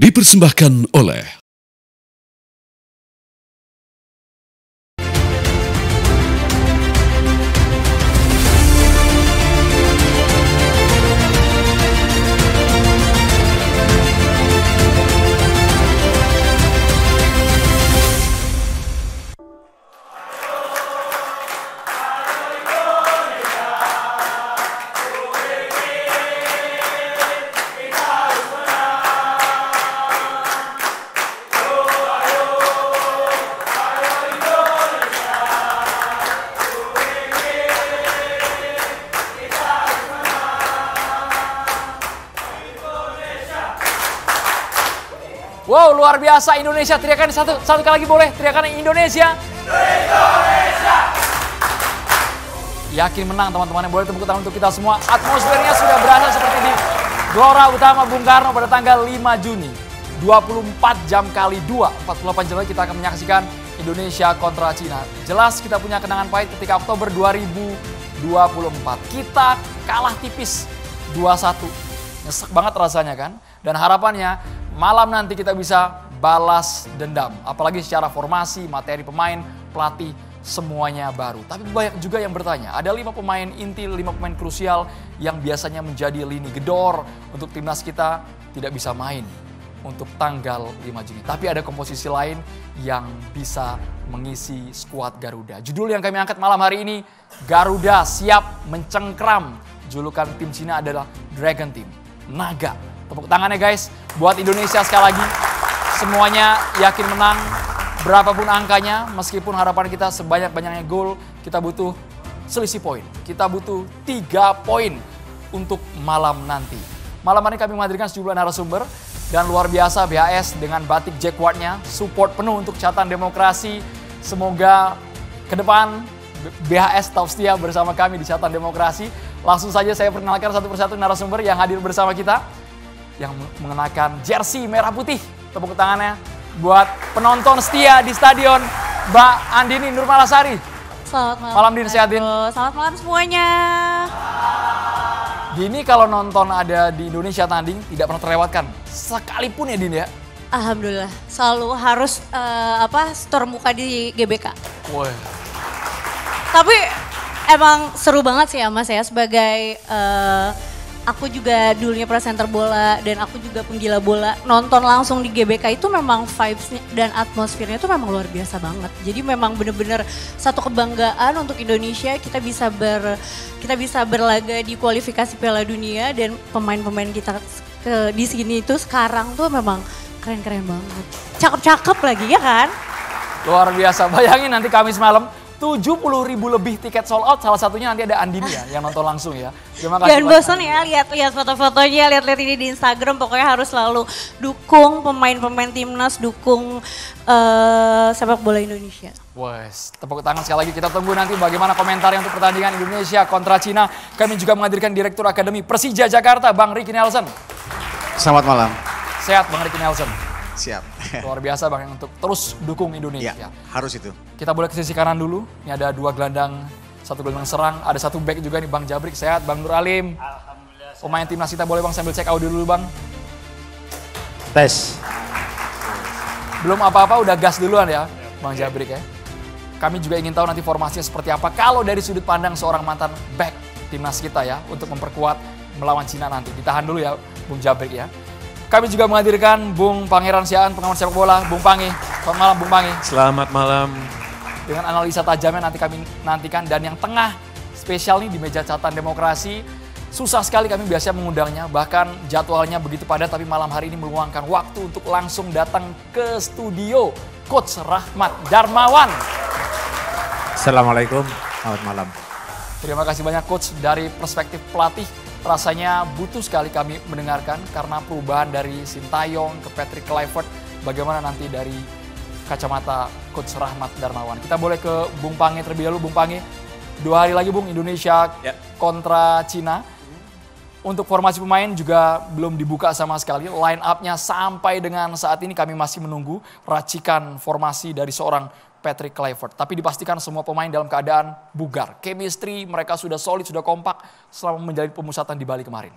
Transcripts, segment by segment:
Dipersembahkan oleh Wow, luar biasa Indonesia. Teriakan satu kali lagi boleh. Teriakan Indonesia. Indonesia. Yakin menang teman-teman. Boleh tepuk tangan untuk kita semua. Atmosfernya sudah berasa seperti di Gelora Utama Bung Karno pada tanggal 5 Juni. 24 jam kali 2. 48 jam lagi kita akan menyaksikan Indonesia kontra Cina. Jelas kita punya kenangan pahit ketika Oktober 2024. Kita kalah tipis 2-1. Nyesek banget rasanya kan. Dan harapannya malam nanti kita bisa balas dendam. Apalagi secara formasi, materi pemain, pelatih, semuanya baru. Tapi banyak juga yang bertanya, ada 5 pemain inti, 5 pemain krusial yang biasanya menjadi lini gedor untuk timnas kita tidak bisa main untuk tanggal 5 Juni. Tapi ada komposisi lain yang bisa mengisi skuad Garuda. Judul yang kami angkat malam hari ini, Garuda siap mencengkram. Julukan tim Cina adalah Dragon Team, Naga. Tepuk tangannya guys, buat Indonesia sekali lagi. Semuanya yakin menang, berapapun angkanya, meskipun harapan kita sebanyak-banyaknya gol, kita butuh selisih poin. Kita butuh 3 poin untuk malam nanti. Malam ini kami menghadirkan sejumlah narasumber, dan luar biasa BHS dengan batik Jacquardnya, support penuh untuk Catatan Demokrasi. Semoga ke depan BHS tetap setia bersama kami di Catatan Demokrasi. Langsung saja saya perkenalkan satu persatu narasumber yang hadir bersama kita, yang mengenakan jersey merah putih. Tepuk tangannya buat penonton setia di stadion, Mbak Andini Nurmalasari. Selamat malam. Malam Din, sehat Din. Selamat malam semuanya. Dini kalau nonton ada di Indonesia tanding tidak pernah terlewatkan. Sekalipun ya Din ya. Alhamdulillah, selalu harus store muka di GBK. Wah. Tapi emang seru banget sih ya Mas ya, sebagai aku juga dulunya presenter bola dan aku juga penggila bola. Nonton langsung di GBK itu memang vibes-nya dan atmosfernya itu memang luar biasa banget. Jadi memang bener-bener satu kebanggaan untuk Indonesia, kita bisa berlaga di kualifikasi Piala Dunia, dan pemain-pemain kita di sini itu sekarang tuh memang keren-keren banget. Cakep-cakep lagi ya kan? Luar biasa. Bayangin nanti Kamis malam 70.000 lebih tiket sold out, salah satunya nanti ada Andini ya yang nonton langsung ya. Terima kasih. Jangan bosan ya lihat foto-fotonya, lihat ini di Instagram, pokoknya harus selalu dukung pemain-pemain timnas, dukung sepak bola Indonesia. Wes, tepuk tangan sekali lagi. Kita tunggu nanti bagaimana komentar untuk pertandingan Indonesia kontra Cina. Kami juga menghadirkan Direktur Akademi Persija Jakarta, Bang Ricky Nelson. Selamat malam. Sehat Bang Ricky Nelson. Siap. Luar biasa Bang untuk terus dukung Indonesia. Ya, harus itu. Kita boleh ke sisi kanan dulu. Ini ada 2 gelandang, 1 gelandang serang, ada 1 back juga nih Bang Jabrik. Sehat Bang Nur Alim. Alhamdulillah. Pemain timnas kita boleh Bang sambil cek audio dulu Bang. Tes. Belum apa-apa udah gas duluan ya Bang Jabrik ya. Kami juga ingin tahu nanti formasinya seperti apa kalau dari sudut pandang seorang mantan back timnas kita ya, untuk memperkuat melawan Cina nanti. Ditahan dulu ya Bung Jabrik ya. Kami juga menghadirkan Bung Pangeran Siaan, pengamat sepak bola. Bung Pangi, selamat malam Bung Pangi. Selamat malam. Dengan analisa tajamnya nanti kami nantikan. Dan yang tengah spesial nih di meja Catatan Demokrasi. Susah sekali kami biasanya mengundangnya, bahkan jadwalnya begitu padat, tapi malam hari ini meluangkan waktu untuk langsung datang ke studio. Coach Rahmat Darmawan. Assalamualaikum, selamat malam. Terima kasih banyak Coach. Dari perspektif pelatih, rasanya butuh sekali kami mendengarkan karena perubahan dari Sintayong ke Patrick Kluivert. Bagaimana nanti dari kacamata Coach Rahmat Darmawan. Kita boleh ke Bung Pangi terlebih dahulu. Bung Pangi, 2 hari lagi Bung, Indonesia kontra Cina. Untuk formasi pemain juga belum dibuka sama sekali. Line up-nya sampai dengan saat ini kami masih menunggu racikan formasi dari seorang Patrick Kluivert. Tapi dipastikan semua pemain dalam keadaan bugar. Chemistry mereka sudah solid, sudah kompak selama menjalani pemusatan di Bali kemarin.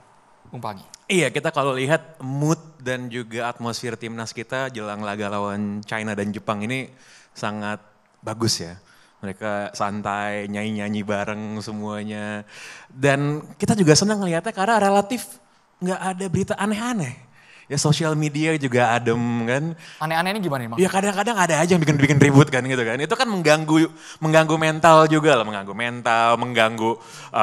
Bung Pangi? Iya, kita kalau lihat mood dan juga atmosfer timnas kita jelang laga lawan China dan Jepang ini sangat bagus ya. Mereka santai, nyanyi-nyanyi bareng semuanya. Dan kita juga senang ngeliatnya karena relatif nggak ada berita aneh-aneh. Ya sosial media juga adem kan. Aneh-aneh ini gimana emang? Ya kadang-kadang ada aja yang bikin ribut kan gitu kan. Itu kan mengganggu mental juga lah, mengganggu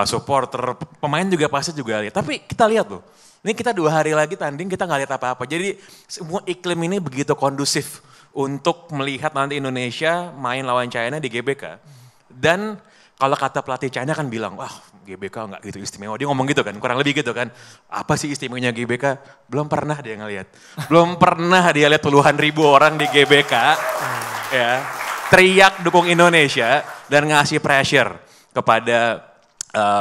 supporter, pemain juga pasti juga lihat. Tapi kita lihat loh, ini kita 2 hari lagi tanding kita nggak lihat apa-apa. Jadi semua iklim ini begitu kondusif untuk melihat nanti Indonesia main lawan China di GBK. Dan kalau kata pelatih China kan bilang, wah GBK nggak gitu istimewa. Dia ngomong gitu kan, kurang lebih gitu kan. Apa sih istimewanya GBK? Belum pernah dia ngelihat. Belum pernah dia lihat puluhan ribu orang di GBK. Ya, teriak dukung Indonesia dan ngasih pressure kepada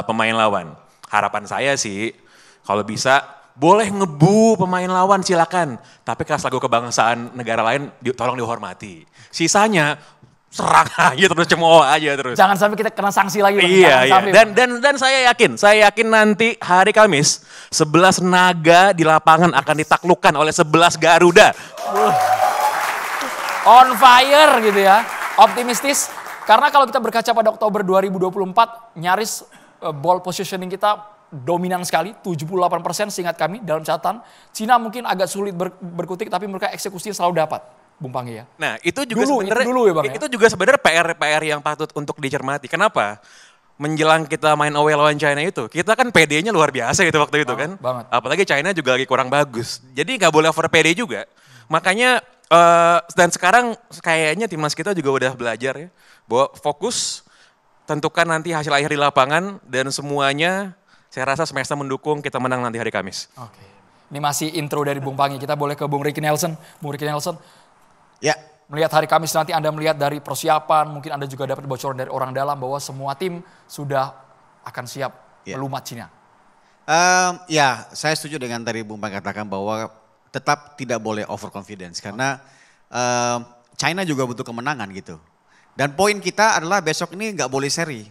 pemain lawan. Harapan saya sih, kalau bisa boleh ngebu pemain lawan silakan. Tapi kas lagu kebangsaan negara lain tolong dihormati. Sisanya serang aja terus, cemooh aja terus. Jangan sampai kita kena sanksi lagi. Iya. Dan saya yakin nanti hari Kamis 11 naga di lapangan akan ditaklukkan oleh 11 Garuda. On fire gitu ya, optimistis. Karena kalau kita berkaca pada Oktober 2024, nyaris ball positioning kita dominan sekali, 78% seingat kami dalam catatan. Cina mungkin agak sulit berkutik, tapi mereka eksekusi selalu dapat. Bung Pangi ya. Nah, itu juga sebenarnya PR yang patut untuk dicermati. Kenapa? Menjelang kita main away lawan China itu, kita kan PD-nya luar biasa gitu waktu itu kan. Banget. Apalagi China juga lagi kurang bagus. Jadi nggak boleh over PD juga. Makanya dan sekarang kayaknya timnas kita juga udah belajar ya, bahwa fokus, tentukan nanti hasil akhir di lapangan dan semuanya saya rasa semesta mendukung kita menang nanti hari Kamis. Oke. Ini masih intro dari Bung Pangi. Kita boleh ke Bung Ricky Nelson. Bung Ricky Nelson. Ya. Melihat hari Kamis nanti Anda melihat dari persiapan, mungkin Anda juga dapat bocoran dari orang dalam bahwa semua tim sudah akan siap melumat Cina. Ya, saya setuju dengan tadi Bung Pangi katakan bahwa tetap tidak boleh overconfidence karena China juga butuh kemenangan gitu. Dan poin kita adalah besok ini nggak boleh seri.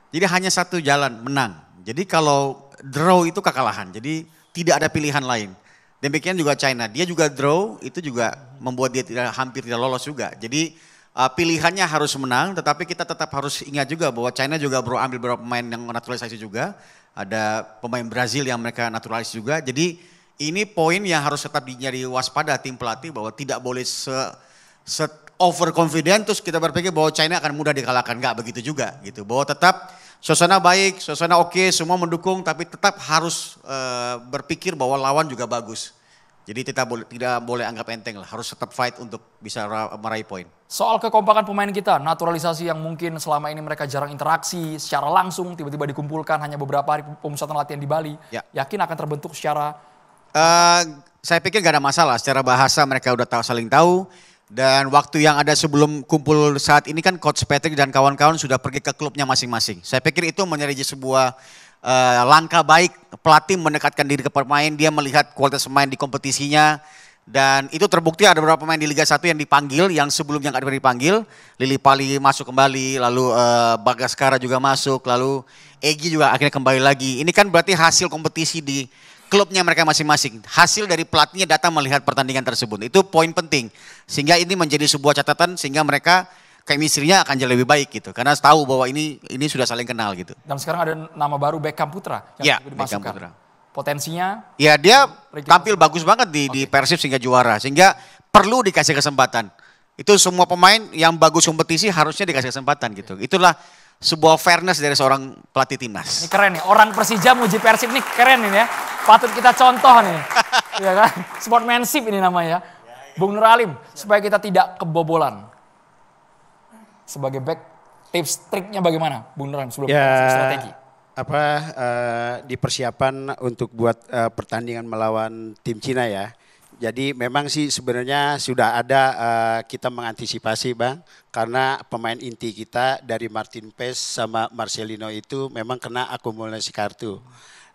Jadi hanya satu jalan, menang. Jadi kalau draw itu kekalahan, jadi tidak ada pilihan lain. Demikian juga China, dia juga draw, itu juga membuat dia hampir tidak lolos juga. Jadi pilihannya harus menang, tetapi kita tetap harus ingat juga bahwa China juga ambil beberapa pemain yang naturalisasi juga. Ada pemain Brazil yang mereka naturalis juga. Jadi ini poin yang harus tetap jadi waspada tim pelatih bahwa tidak boleh overconfident terus kita berpikir bahwa China akan mudah dikalahkan. Enggak begitu juga gitu. Bahwa tetap suasana baik, suasana oke, semua mendukung, tapi tetap harus berpikir bahwa lawan juga bagus. Jadi tidak boleh anggap enteng lah, harus tetap fight untuk bisa meraih poin. Soal kekompakan pemain kita, naturalisasi yang mungkin selama ini mereka jarang interaksi secara langsung, tiba-tiba dikumpulkan hanya beberapa hari pemusatan latihan di Bali, yakin akan terbentuk secara... Saya pikir gak ada masalah, secara bahasa mereka udah saling tahu. Dan waktu yang ada sebelum kumpul saat ini kan Coach Patrick dan kawan-kawan sudah pergi ke klubnya masing-masing. Saya pikir itu menjadi sebuah langkah baik pelatih mendekatkan diri ke pemain, dia melihat kualitas pemain di kompetisinya. Dan itu terbukti ada beberapa pemain di Liga 1 yang dipanggil, yang sebelumnya nggak dipanggil. Lili Pali masuk kembali, lalu Bagaskara juga masuk, lalu Egy juga akhirnya kembali lagi. Ini kan berarti hasil kompetisi di klubnya mereka masing-masing. Hasil dari pelatihnya datang melihat pertandingan tersebut. Itu poin penting. Sehingga ini menjadi sebuah catatan sehingga mereka chemistry-nya akan jadi lebih baik gitu. Karena tahu bahwa ini sudah saling kenal gitu. Dan sekarang ada nama baru Beckham Putra yang juga dimasukkan. Beckham Putra. Potensinya? Ya dia tampil bagus banget di Persib sehingga juara. Sehingga perlu dikasih kesempatan. Itu semua pemain yang bagus kompetisi harusnya dikasih kesempatan gitu. Itulah sebuah fairness dari seorang pelatih timnas. Ini keren nih, orang Persija muji Persib nih keren ini ya. Patut kita contoh nih, ya kan? Sportsmanship ini namanya. Bung Nur Alim, supaya kita tidak kebobolan. Sebagai back, tips triknya bagaimana Bung Nur Alim sebelum strategi? Di persiapan untuk buat pertandingan melawan tim Cina ya. Jadi memang sih sebenarnya sudah ada kita mengantisipasi Bang. Karena pemain inti kita dari Martin Paes sama Marcelino itu memang kena akumulasi kartu.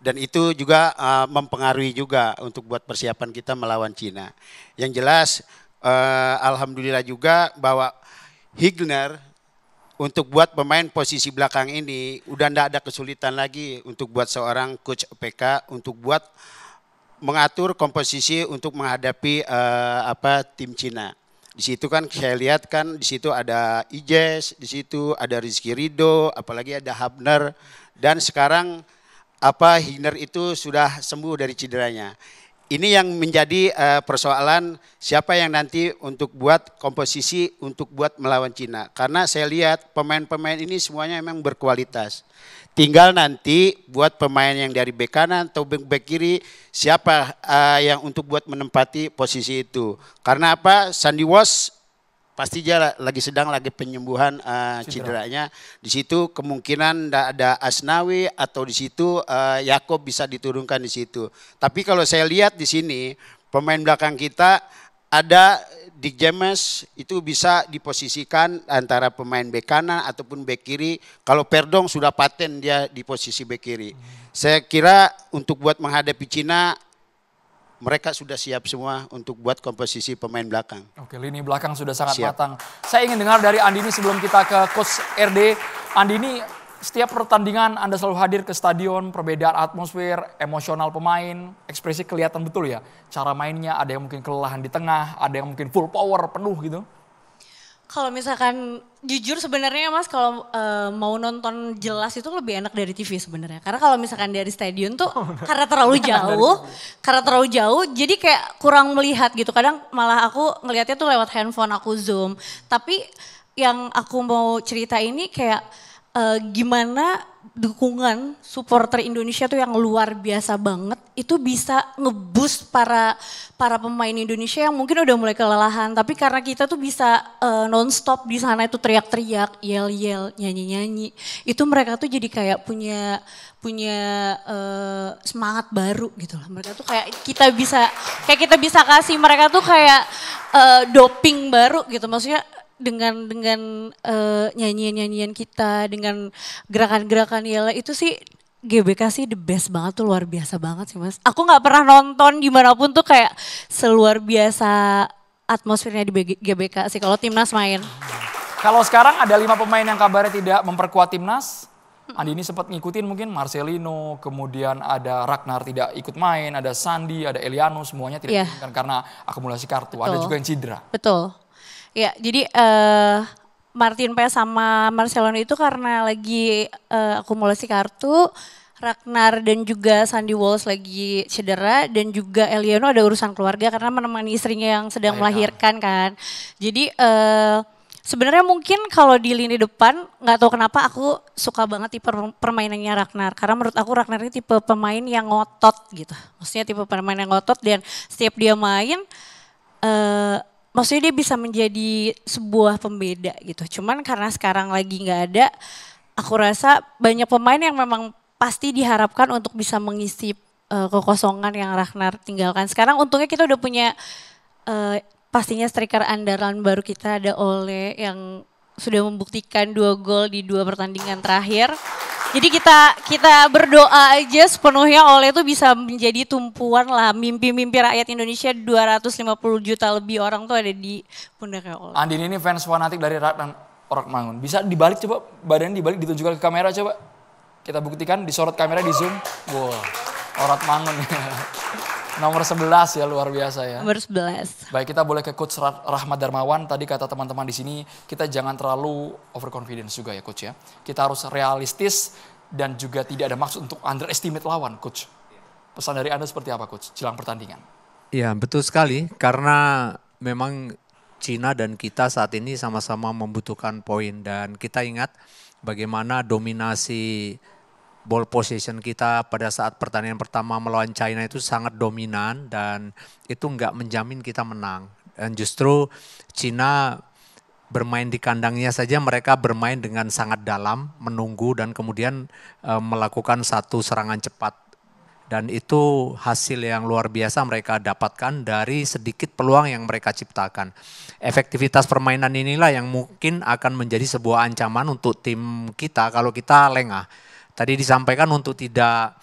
Dan itu juga mempengaruhi juga untuk buat persiapan kita melawan Cina. Yang jelas alhamdulillah juga bahwa Higner untuk buat pemain posisi belakang ini udah tidak ada kesulitan lagi untuk buat seorang coach PK untuk buat mengatur komposisi untuk menghadapi tim Cina. Di situ kan saya lihat kan di situ ada Ijes, di situ ada Rizky Ridho, apalagi ada Hubner, dan sekarang Higner itu sudah sembuh dari cederanya. Ini yang menjadi persoalan siapa yang nanti untuk buat komposisi untuk buat melawan Cina. Karena saya lihat pemain-pemain ini semuanya memang berkualitas. Tinggal nanti buat pemain yang dari bek kanan atau bek kiri siapa yang untuk buat menempati posisi itu. Karena Sandy Walsh pasti dia lagi penyembuhan cederanya. Di situ kemungkinan ada Asnawi atau di situ Yakob bisa diturunkan di situ. Tapi kalau saya lihat di sini pemain belakang kita ada Dick James itu bisa diposisikan antara pemain bek kanan ataupun bek kiri. Kalau Perdong sudah paten dia di posisi bek kiri. Saya kira untuk buat menghadapi Cina mereka sudah siap semua untuk buat komposisi pemain belakang. Oke, lini belakang sudah sangat Siap. matang. Saya ingin dengar dari Andini sebelum kita ke Coach RD. Andini, setiap pertandingan Anda selalu hadir ke stadion, perbedaan atmosfer, emosional pemain, ekspresi kelihatan betul ya. Cara mainnya, ada yang mungkin kelelahan di tengah, ada yang mungkin full power, penuh gitu. Kalau misalkan jujur sebenarnya Mas kalau mau nonton jelas itu lebih enak dari TV sebenarnya. Karena kalau misalkan dari stadion tuh karena terlalu jauh jadi kayak kurang melihat gitu. Kadang malah aku ngelihatnya tuh lewat handphone aku zoom. Tapi yang aku mau cerita ini kayak gimana dukungan supporter Indonesia tuh yang luar biasa banget itu bisa nge-boost para pemain Indonesia yang mungkin udah mulai kelelahan tapi karena kita tuh bisa non-stop di sana itu teriak-teriak, yel-yel, nyanyi-nyanyi itu mereka tuh jadi kayak punya semangat baru gitu loh. Mereka tuh kayak kita bisa kasih mereka tuh kayak doping baru gitu maksudnya dengan nyanyian-nyanyian kita, dengan gerakan-gerakan Yela itu sih GBK sih the best banget tuh luar biasa banget sih Mas. Aku nggak pernah nonton dimanapun tuh kayak seluar biasa atmosfernya di GBK sih kalau timnas main. Kalau sekarang ada 5 pemain yang kabarnya tidak memperkuat timnas. Andi ini sempat ngikutin mungkin Marcelino, kemudian ada Ragnar tidak ikut main, ada Sandi, ada Eliano semuanya tidak dimainkan karena akumulasi kartu. Betul. Ada juga yang cedera. Betul. Ya, jadi Martin P sama Marcelino itu karena lagi akumulasi kartu, Ragnar dan juga Sandy Walsh lagi cedera dan juga Eliano ada urusan keluarga karena menemani istrinya yang sedang melahirkan kan. Jadi sebenarnya mungkin kalau di lini depan nggak tahu kenapa aku suka banget tipe permainannya Ragnar karena menurut aku Ragnar ini tipe pemain yang ngotot gitu. Maksudnya tipe pemain yang ngotot dan setiap dia main maksudnya dia bisa menjadi sebuah pembeda gitu. Cuman karena sekarang lagi nggak ada, aku rasa banyak pemain yang memang pasti diharapkan untuk bisa mengisi kekosongan yang Ragnar tinggalkan. Sekarang untungnya kita udah punya pastinya striker andalan baru kita ada Ole yang sudah membuktikan 2 gol di 2 pertandingan terakhir. Jadi kita berdoa aja sepenuhnya Ole itu bisa menjadi tumpuan lah mimpi-mimpi rakyat Indonesia 250 juta lebih orang tuh ada di pundaknya Ole. Andin ini fans fanatik dari Rackmangun. Bisa dibalik coba, badannya dibalik ditunjukkan ke kamera coba. Kita buktikan, disorot kamera di zoom. Wow, Rackmangun. Nomor 11 ya luar biasa ya. Nomor 11. Baik, kita boleh ke Coach Rahmat Darmawan. Tadi kata teman-teman di sini kita jangan terlalu overconfidence juga ya Coach ya. Kita harus realistis dan juga tidak ada maksud untuk underestimate lawan Coach. Pesan dari Anda seperti apa Coach jelang pertandingan? Ya betul sekali karena memang Cina dan kita saat ini sama-sama membutuhkan poin dan kita ingat bagaimana dominasi ball possession kita pada saat pertandingan pertama melawan China itu sangat dominan dan itu nggak menjamin kita menang. Dan justru Cina bermain di kandangnya saja mereka bermain dengan sangat dalam, menunggu dan kemudian melakukan satu serangan cepat. Dan itu hasil yang luar biasa mereka dapatkan dari sedikit peluang yang mereka ciptakan. Efektivitas permainan inilah yang mungkin akan menjadi sebuah ancaman untuk tim kita kalau kita lengah. Tadi disampaikan untuk tidak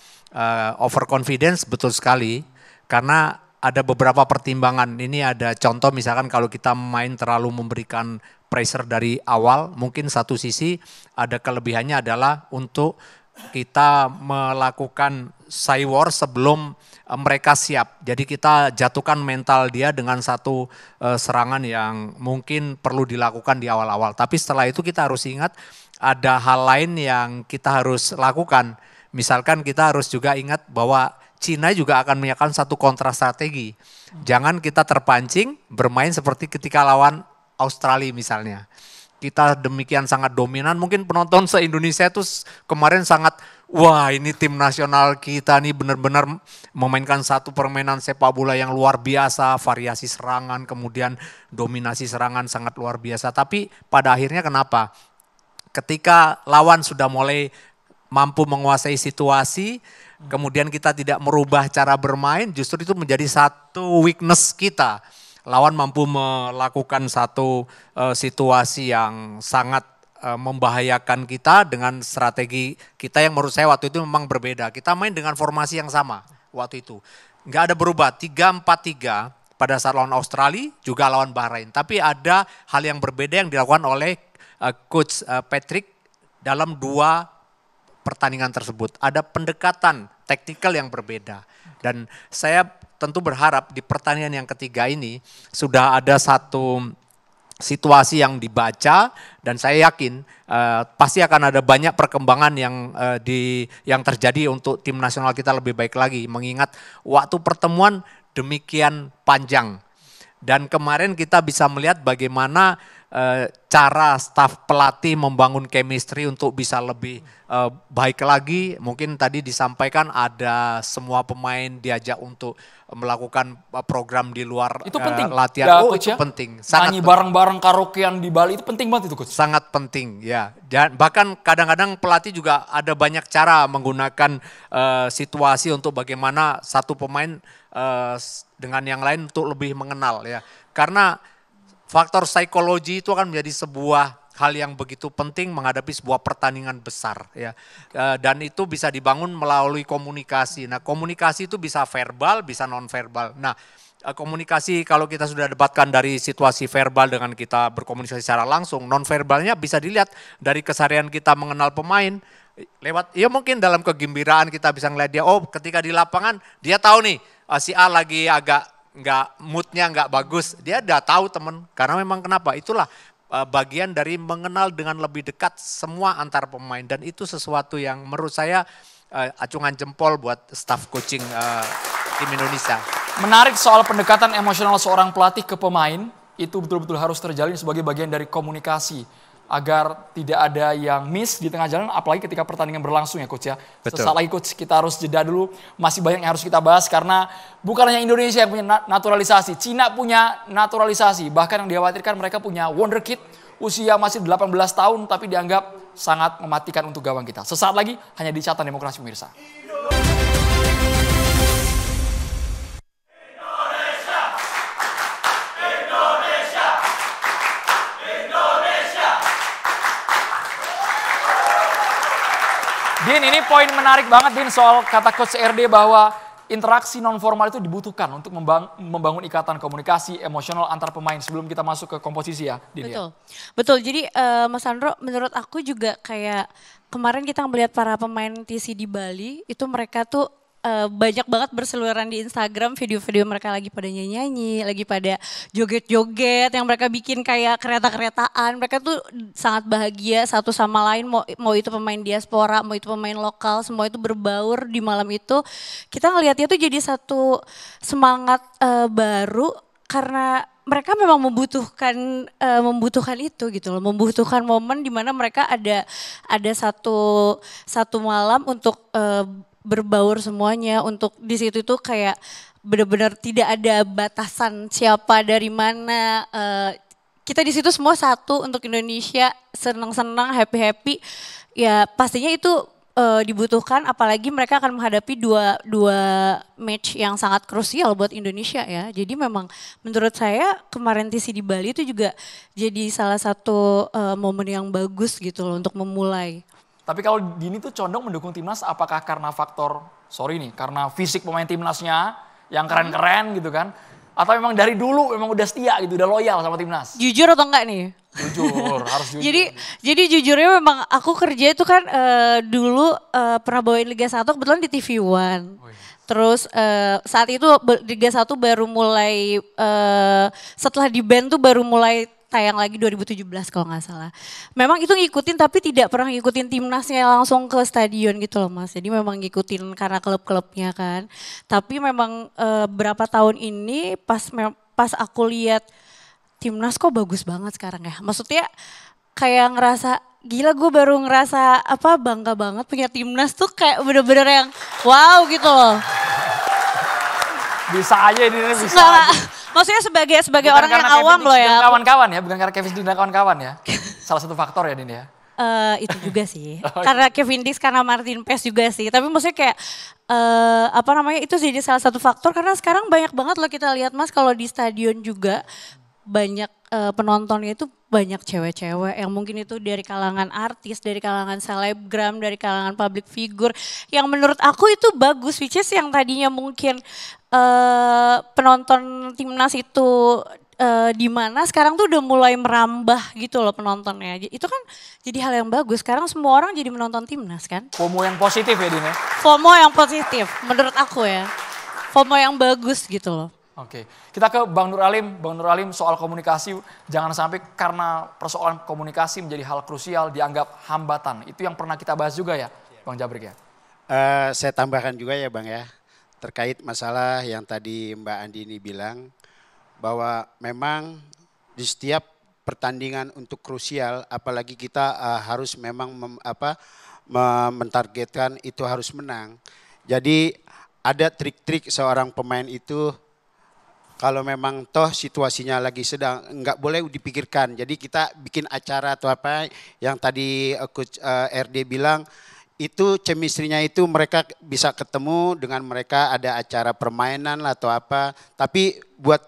overconfidence, betul sekali. Karena ada beberapa pertimbangan. Ini ada contoh misalkan kalau kita main terlalu memberikan pressure dari awal, mungkin satu sisi ada kelebihannya adalah untuk kita melakukan cywar sebelum mereka siap. Jadi kita jatuhkan mental dia dengan satu serangan yang mungkin perlu dilakukan di awal-awal. Tapi setelah itu kita harus ingat ada hal lain yang kita harus lakukan. Misalkan kita harus juga ingat bahwa Cina juga akan menyiapkan satu kontra strategi. Jangan kita terpancing bermain seperti ketika lawan Australia misalnya. Kita demikian sangat dominan, mungkin penonton se-Indonesia itu kemarin sangat, wah ini tim nasional kita nih benar-benar memainkan satu permainan sepak bola yang luar biasa, variasi serangan, kemudian dominasi serangan sangat luar biasa. Tapi pada akhirnya kenapa? Ketika lawan sudah mulai mampu menguasai situasi, kemudian kita tidak merubah cara bermain, justru itu menjadi satu weakness kita. Lawan mampu melakukan satu situasi yang sangat membahayakan kita dengan strategi kita yang menurut saya waktu itu memang berbeda. Kita main dengan formasi yang sama waktu itu. Nggak ada berubah, 3-4-3 pada saat lawan Australia, juga lawan Bahrain. Tapi ada hal yang berbeda yang dilakukan oleh Coach Patrick dalam 2 pertandingan tersebut. Ada pendekatan taktikal yang berbeda. Dan saya tentu berharap di pertandingan yang ketiga ini sudah ada satu situasi yang dibaca dan saya yakin pasti akan ada banyak perkembangan yang terjadi untuk tim nasional kita lebih baik lagi. Mengingat waktu pertemuan demikian panjang dan kemarin kita bisa melihat bagaimana cara staf pelatih membangun chemistry untuk bisa lebih baik lagi. Mungkin tadi disampaikan ada semua pemain diajak untuk melakukan program di luar itu penting. Latihan. Ya, Oh Coach, itu ya? penting. Sangat Nyanyi bareng-bareng karaokean di Bali itu penting banget itu Coach. sangat penting ya. Dan bahkan kadang-kadang pelatih juga ada banyak cara menggunakan situasi untuk bagaimana satu pemain dengan yang lain untuk lebih mengenal ya. Karena faktor psikologi itu akan menjadi sebuah hal yang begitu penting menghadapi sebuah pertandingan besar ya. Dan itu bisa dibangun melalui komunikasi. Nah, komunikasi itu bisa verbal, bisa non verbal. Nah, komunikasi kalau kita sudah dapatkan dari situasi verbal dengan kita berkomunikasi secara langsung, non verbalnya bisa dilihat dari keseharian kita mengenal pemain lewat ya mungkin dalam kegembiraan kita bisa ngeliat dia, oh ketika di lapangan dia tahu nih si A lagi agak moodnya nggak bagus, dia udah tahu temen karena memang kenapa itulah bagian dari mengenal dengan lebih dekat semua antar pemain dan itu sesuatu yang menurut saya acungan jempol buat staff coaching tim Indonesia. Menarik soal pendekatan emosional seorang pelatih ke pemain, itu betul-betul harus terjalin sebagai bagian dari komunikasi. Agar tidak ada yang miss di tengah jalan, apalagi ketika pertandingan berlangsung ya Coach ya. Betul. Sesaat lagi Coach, kita harus jeda dulu. Masih banyak yang harus kita bahas karena bukan hanya Indonesia yang punya naturalisasi. Cina punya naturalisasi, bahkan yang dikhawatirkan mereka punya wonderkid. Usia masih 18 tahun tapi dianggap sangat mematikan untuk gawang kita. Sesaat lagi hanya di Catatan Demokrasi pemirsa. Din, ini poin menarik banget Din soal kata Coach RD bahwa interaksi non formal itu dibutuhkan untuk membangun ikatan komunikasi emosional antar pemain sebelum kita masuk ke komposisi ya Din. Betul, betul. Jadi Mas Sandro, menurut aku juga kayak kemarin kita melihat para pemain TC di Bali itu mereka tuh banyak banget berseliweran di Instagram video-video mereka lagi pada nyanyi-nyanyi, lagi pada joget-joget yang mereka bikin kayak kereta-keretaan. Mereka tuh sangat bahagia satu sama lain, mau itu pemain diaspora, mau itu pemain lokal, semua itu berbaur di malam itu. Kita ngelihatnya tuh jadi satu semangat baru karena mereka memang membutuhkan itu gitu loh, membutuhkan momen di mana mereka ada satu malam untuk berbaur semuanya, untuk di situ itu kayak benar-benar tidak ada batasan siapa dari mana. Kita di situ semua satu untuk Indonesia, senang-senang, happy-happy. Ya pastinya itu dibutuhkan, apalagi mereka akan menghadapi dua match yang sangat krusial buat Indonesia ya. Jadi memang menurut saya kemarin TC di Bali itu juga jadi salah satu momen yang bagus gitu loh untuk memulai. Tapi kalau Dini tuh condong mendukung timnas apakah karena faktor, karena fisik pemain timnasnya yang keren-keren gitu kan. Atau memang dari dulu memang udah setia gitu, udah loyal sama timnas? Jujur atau enggak nih? Jujur, harus jujur. Jadi jujurnya memang aku kerja itu kan dulu pernah bawain Liga 1 kebetulan di TV One. Terus saat itu Liga 1 baru mulai, setelah di band tuh baru mulai tayang lagi 2017 kalau nggak salah. Memang itu ngikutin tapi tidak pernah ngikutin timnasnya langsung ke stadion gitu loh Mas. Jadi memang ngikutin karena klub-klubnya kan. Tapi memang berapa tahun ini pas aku lihat timnas kok bagus banget sekarang ya. Maksudnya kayak ngerasa gila, gue baru ngerasa bangga banget punya timnas tuh, kayak bener-bener yang wow gitu loh. Bisa aja ini bisa Nggak, aja. maksudnya sebagai Bukan orang yang karena awam Kevin loh Dix ya. dan kawan-kawan ya, bukan karena Kevin Dix dan kawan-kawan ya. Salah satu faktor ya Din ya. Itu juga sih. Karena Kevin Dix, karena Martin Paes juga sih. Tapi maksudnya kayak itu jadi salah satu faktor karena sekarang banyak banget loh kita lihat Mas, kalau di stadion juga banyak penontonnya itu banyak cewek-cewek yang mungkin itu dari kalangan artis, dari kalangan selebgram, dari kalangan public figure. Yang menurut aku itu bagus, which is yang tadinya mungkin penonton timnas itu di mana sekarang tuh udah mulai merambah gitu loh penontonnya. Itu kan jadi hal yang bagus. Sekarang semua orang jadi menonton timnas kan. FOMO yang positif ya Din ya. FOMO yang positif menurut aku ya. FOMO yang bagus gitu loh. Oke, kita ke Bang Nur Alim. Bang Nur Alim, soal komunikasi, jangan sampai karena persoalan komunikasi menjadi hal krusial dianggap hambatan. Itu yang pernah kita bahas juga ya, Bang Jabrik ya. Saya tambahkan juga ya Bang ya, terkait masalah yang tadi Mbak Andini bilang, bahwa memang di setiap pertandingan untuk krusial, apalagi kita harus memang mentargetkan itu harus menang. Jadi ada trik-trik seorang pemain itu, kalau memang toh situasinya lagi sedang, nggak boleh dipikirkan. Jadi kita bikin acara atau apa yang tadi Coach RD bilang, itu chemistry-nya itu mereka bisa ketemu dengan mereka ada acara permainan lah atau apa. Tapi buat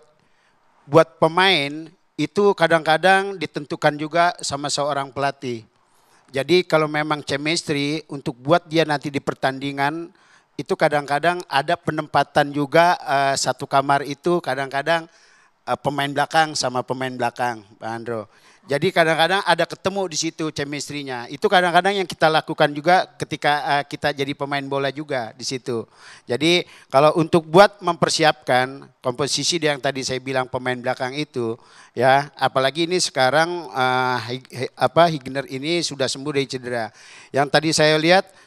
pemain itu kadang-kadang ditentukan juga sama seorang pelatih. Jadi kalau memang chemistry untuk buat dia nanti di pertandingan, itu kadang-kadang ada penempatan juga satu kamar itu kadang-kadang pemain belakang sama pemain belakang, Pak Andro. Jadi kadang-kadang ada ketemu di situ chemistry-nya. Itu kadang-kadang yang kita lakukan juga ketika kita jadi pemain bola juga di situ. Jadi kalau untuk buat mempersiapkan komposisi yang tadi saya bilang pemain belakang itu, ya apalagi ini sekarang Higner ini sudah sembuh dari cedera. Yang tadi saya lihat,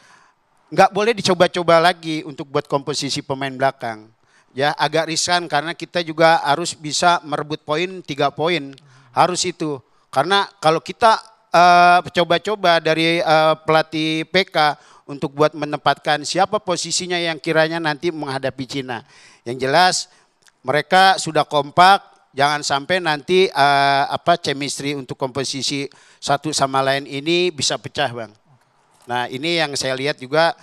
nggak boleh dicoba-coba lagi untuk buat komposisi pemain belakang. Ya agak riskan karena kita juga harus bisa merebut poin 3 poin. Harus itu. Karena kalau kita coba-coba dari pelatih PK untuk buat menempatkan siapa posisinya yang kiranya nanti menghadapi Cina. Yang jelas mereka sudah kompak, jangan sampai nanti chemistry untuk komposisi satu sama lain ini bisa pecah Bang. Nah ini yang saya lihat juga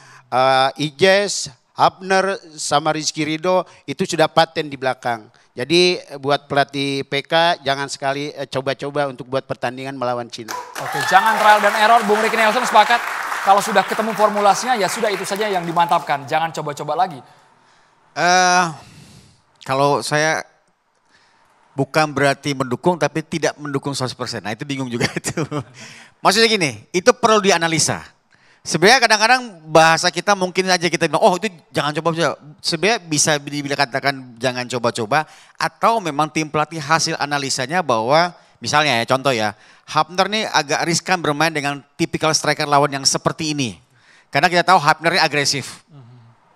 Ijes, Hapner sama Rizky Ridho itu sudah paten di belakang. Jadi buat pelatih PK jangan sekali coba-coba untuk buat pertandingan melawan Cina. Oke, jangan trial dan error. Bung Ricky Nelson sepakat kalau sudah ketemu formulasinya ya sudah itu saja yang dimantapkan. Jangan coba-coba lagi. Kalau saya bukan berarti mendukung tapi tidak mendukung 100%. Nah itu bingung juga itu. Maksudnya gini, itu perlu dianalisa. Sebenarnya kadang-kadang bahasa kita mungkin aja kita bilang, oh itu jangan coba-coba. Sebenarnya bisa dikatakan jangan coba-coba atau memang tim pelatih hasil analisanya bahwa misalnya ya contoh ya, Hapner nih agak riskan bermain dengan tipikal striker lawan yang seperti ini. Karena kita tahu Hapner ini agresif.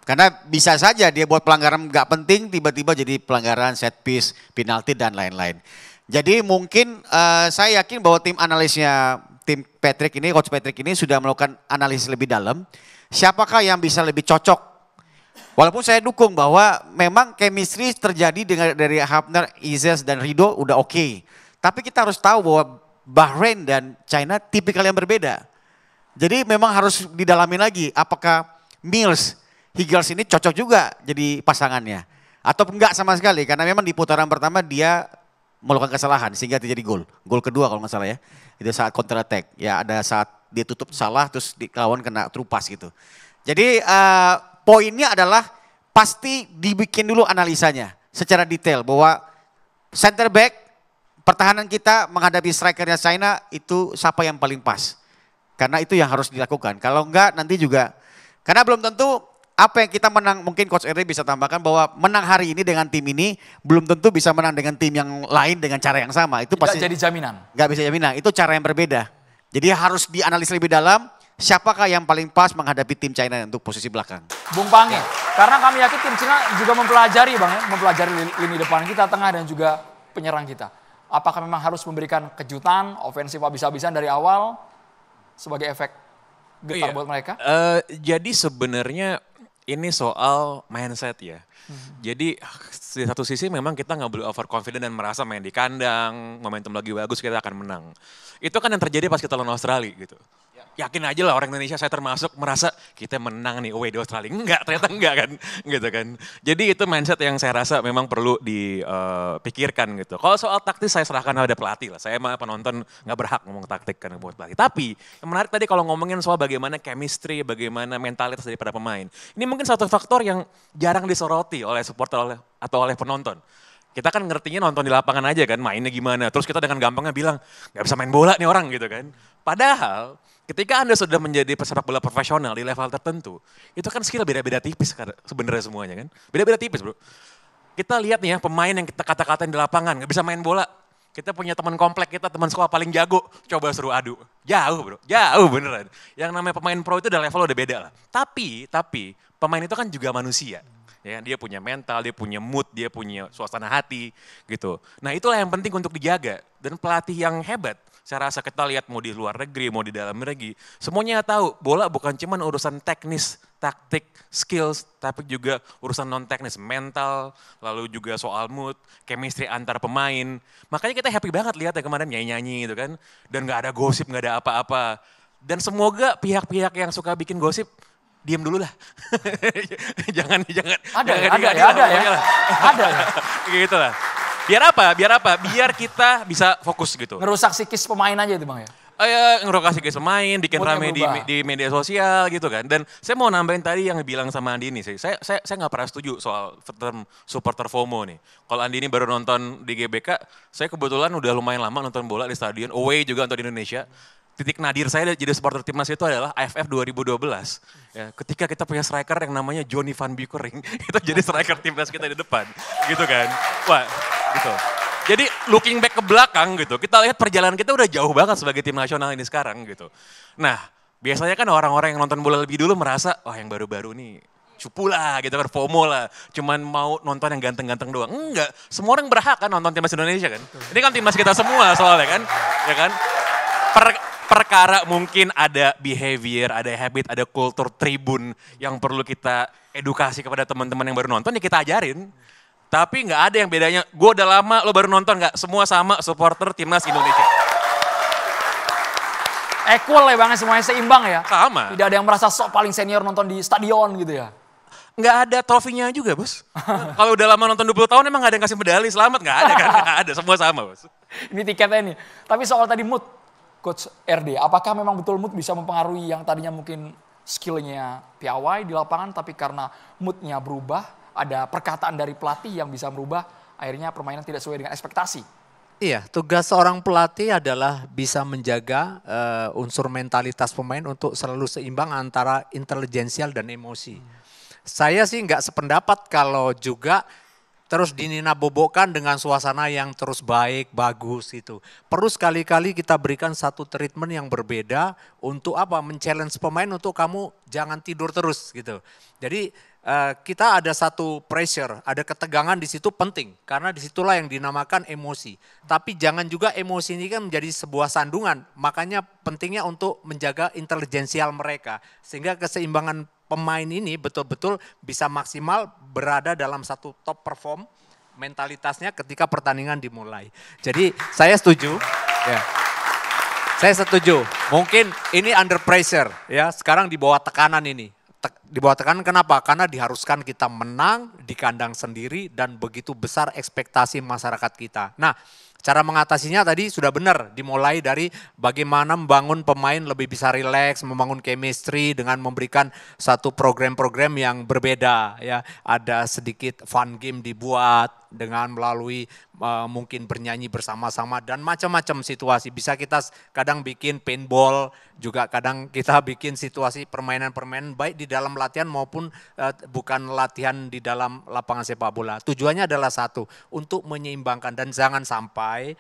Karena bisa saja dia buat pelanggaran nggak penting tiba-tiba jadi pelanggaran set piece, penalti dan lain-lain. Jadi mungkin saya yakin bahwa tim analisnya tim Patrick ini, Coach Patrick ini sudah melakukan analisis lebih dalam. Siapakah yang bisa lebih cocok? Walaupun saya dukung bahwa memang chemistry terjadi dari Hapner, Izes dan Ridho udah oke. Tapi kita harus tahu bahwa Bahrain dan China tipikal yang berbeda. Jadi memang harus didalami lagi apakah Mills, Higgles ini cocok juga jadi pasangannya. Atau enggak sama sekali karena memang di putaran pertama dia melakukan kesalahan sehingga terjadi gol. Gol kedua kalau nggak salah ya. Itu saat counter attack. Ya ada saat dia tutup salah terus lawan kena terupas gitu. Jadi poinnya adalah pasti dibikin dulu analisanya. secara detail bahwa center back pertahanan kita menghadapi strikernya China itu siapa yang paling pas. Karena itu yang harus dilakukan. Kalau enggak nanti juga, karena belum tentu apa yang kita menang, mungkin Coach RD bisa tambahkan bahwa menang hari ini dengan tim ini belum tentu bisa menang dengan tim yang lain dengan cara yang sama. Itu pasti Tidak jadi jaminan. nggak bisa jaminan, itu cara yang berbeda. Jadi harus dianalisis lebih dalam, siapakah yang paling pas menghadapi tim China untuk posisi belakang. Bung Pange, karena kami yakin tim Cina juga mempelajari Bang ya, mempelajari lini depan kita, tengah dan juga penyerang kita. Apakah memang harus memberikan kejutan, ofensif habis-habisan dari awal sebagai efek getar buat mereka? Jadi sebenarnya ini soal mindset ya. Jadi di satu sisi memang kita nggak boleh overconfident dan merasa main di kandang, momentum lagi bagus kita akan menang. Itu kan yang terjadi pas kita lawan Australia gitu. Yakin aja lah orang Indonesia, saya termasuk, merasa kita menang nih away di Australia. Enggak, ternyata enggak kan. Gitu kan. Jadi itu mindset yang saya rasa memang perlu dipikirkan gitu. Kalau soal taktis saya serahkan pada pelatih lah. Saya mah penonton nggak berhak ngomong taktik kan buat pelatih. Tapi yang menarik tadi kalau ngomongin soal bagaimana chemistry, bagaimana mentalitas daripada pemain. Ini mungkin satu faktor yang jarang disoroti oleh supporter atau oleh penonton. Kita kan ngertinya nonton di lapangan aja kan, mainnya gimana. Terus kita dengan gampangnya bilang, gak bisa main bola nih orang gitu kan. Padahal ketika Anda sudah menjadi pesepak bola profesional di level tertentu, itu kan skill beda-beda tipis sebenarnya semuanya kan. Beda-beda tipis bro. Kita lihat nih ya pemain yang kita kata-katain di lapangan, gak bisa main bola. Kita punya teman komplek kita, teman sekolah paling jago, coba suruh adu. Jauh bro, jauh beneran. Yang namanya pemain pro itu udah level udah beda lah. Tapi pemain itu kan juga manusia. Ya, dia punya mental, dia punya mood, dia punya suasana hati gitu. Nah itulah yang penting untuk dijaga. Dan pelatih yang hebat, saya rasa kita lihat mau di luar negeri, mau di dalam negeri, semuanya tahu bola bukan cuma urusan teknis, taktik, skills, tapi juga urusan non teknis, mental, lalu juga soal mood, chemistry antar pemain. Makanya kita happy banget lihat ya kemarin nyanyi-nyanyi gitu kan. Dan gak ada gosip, gak ada apa-apa. Dan semoga pihak-pihak yang suka bikin gosip, diam dulu lah. jangan. Ada ya. Gitu lah. Biar apa? Biar kita bisa fokus gitu. Ngerusak psikis pemain aja itu Bang ya? Ngerokasi ke pemain, bikin Moodnya rame berubah. di media sosial gitu kan. Dan saya mau nambahin tadi yang bilang sama Andini sih. Saya nggak pernah setuju soal term supporter FOMO nih. Kalau Andini baru nonton di GBK, saya kebetulan udah lumayan lama nonton bola di stadion, away juga untuk di Indonesia. Titik nadir saya jadi supporter timnas itu adalah AFF 2012. Ya, ketika kita punya striker yang namanya Johnny van Beukering, itu jadi striker timnas kita di depan. Gitu kan. Wah, gitu. Jadi looking back ke belakang gitu, kita lihat perjalanan kita udah jauh banget sebagai tim nasional ini sekarang gitu. Nah, biasanya kan orang-orang yang nonton bola lebih dulu merasa, wah yang baru-baru nih cupu lah gitu kan, FOMO lah. Cuman mau nonton yang ganteng-ganteng doang. Enggak, semua orang berhak kan nonton timnas Indonesia kan. Ini kan timnas kita semua soalnya kan, ya kan. Perkara mungkin ada behavior, ada habit, ada kultur tribun yang perlu kita edukasi kepada teman-teman yang baru nonton, ya kita ajarin. Tapi nggak ada yang bedanya, gue udah lama, lo baru nonton nggak? Semua sama supporter timnas Indonesia. Equal ya Bang, semuanya seimbang ya? Sama. Tidak ada yang merasa sok paling senior nonton di stadion gitu ya? Nggak ada trofinya juga bos. Kalau udah lama nonton 20 tahun emang nggak ada yang kasih medali, selamat nggak ada kan? Nggak ada, semua sama bos. Ini tiketnya nih. Tapi soal tadi mood, Coach RD, apakah memang betul mood bisa mempengaruhi yang tadinya mungkin skillnya piawai di lapangan, tapi karena moodnya berubah, ada perkataan dari pelatih yang bisa merubah, akhirnya permainan tidak sesuai dengan ekspektasi? Iya, tugas seorang pelatih adalah bisa menjaga unsur mentalitas pemain untuk selalu seimbang antara intelijensial dan emosi. Saya sih nggak sependapat kalau juga terus dininabobokan dengan suasana yang terus baik, bagus gitu. Perlu sekali-kali kita berikan satu treatment yang berbeda untuk apa? Men-challenge pemain untuk kamu jangan tidur terus gitu. Jadi kita ada satu pressure, ada ketegangan di situ penting. Karena disitulah yang dinamakan emosi. Tapi jangan juga emosi ini kan menjadi sebuah sandungan. Makanya pentingnya untuk menjaga intelijensial mereka. Sehingga keseimbangan pemain ini betul-betul bisa maksimal berada dalam satu top perform mentalitasnya ketika pertandingan dimulai. Jadi saya setuju. Ya. Saya setuju. Mungkin ini under pressure ya. Sekarang di bawah tekanan ini. Di bawah tekanan kenapa? Karena diharuskan kita menang di kandang sendiri dan begitu besar ekspektasi masyarakat kita. Nah, Cara mengatasinya tadi sudah benar, dimulai dari bagaimana membangun pemain lebih bisa rileks, membangun chemistry dengan memberikan satu program-program yang berbeda ya. Ada sedikit fun game dibuat dengan melalui mungkin bernyanyi bersama-sama dan macam-macam situasi. Bisa kita kadang bikin paintball, juga kadang kita bikin situasi permainan-permainan baik di dalam latihan maupun bukan latihan di dalam lapangan sepak bola. Tujuannya adalah satu, untuk menyeimbangkan dan jangan sampai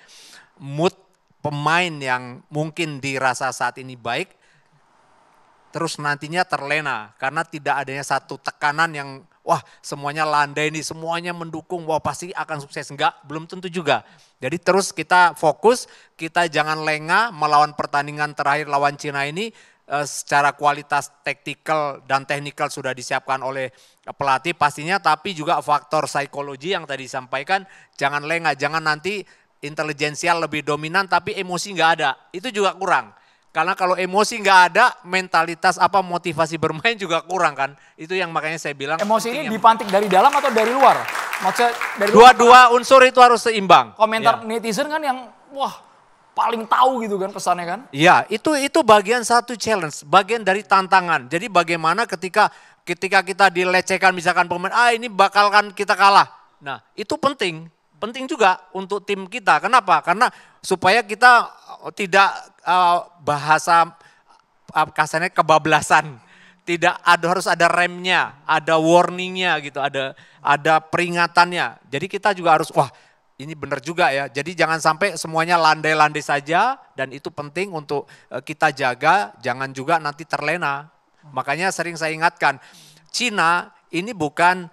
mood pemain yang mungkin dirasa saat ini baik terus nantinya terlena karena tidak adanya satu tekanan yang wah semuanya landai nih, semuanya mendukung, wah pasti akan sukses. Enggak, belum tentu juga. Jadi terus kita fokus, kita jangan lengah melawan pertandingan terakhir lawan Cina ini secara kualitas taktikal dan teknikal sudah disiapkan oleh pelatih pastinya, tapi juga faktor psikologi yang tadi disampaikan, jangan lengah, jangan nanti intelijensial lebih dominan tapi emosi nggak ada, itu juga kurang. Karena kalau emosi nggak ada, mentalitas motivasi bermain juga kurang kan. Itu yang makanya saya bilang. Emosi ini dipantik dari dalam atau dari luar? Maksudnya dari dua unsur itu harus seimbang. Komentar netizen kan yang wah paling tahu gitu kan pesannya kan. Iya, itu bagian satu challenge, bagian dari tantangan. Jadi bagaimana ketika kita dilecehkan misalkan pemain, ini bakal kan kita kalah. Nah itu penting juga untuk tim kita. Kenapa? Karena supaya kita tidak bahasa kasarnya kebablasan. Tidak ada, harus ada remnya, ada warningnya gitu, ada peringatannya. Jadi kita juga harus wah ini benar juga ya. Jadi jangan sampai semuanya landai-landai saja dan itu penting untuk kita jaga, jangan juga nanti terlena. Makanya sering saya ingatkan, Cina ini bukan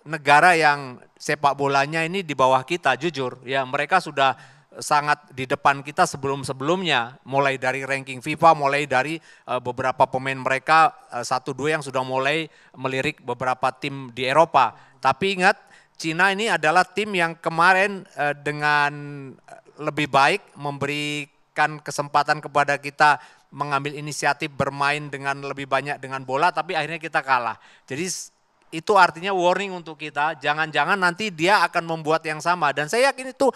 negara yang sepak bolanya ini di bawah kita, jujur. Ya mereka sudah sangat di depan kita sebelum-sebelumnya, mulai dari ranking FIFA, mulai dari beberapa pemain mereka 1-2 yang sudah mulai melirik beberapa tim di Eropa. Tapi ingat, Cina ini adalah tim yang kemarin dengan lebih baik memberikan kesempatan kepada kita mengambil inisiatif bermain dengan lebih banyak dengan bola, tapi akhirnya kita kalah. Jadi itu artinya warning untuk kita, jangan-jangan nanti dia akan membuat yang sama. Dan saya yakin itu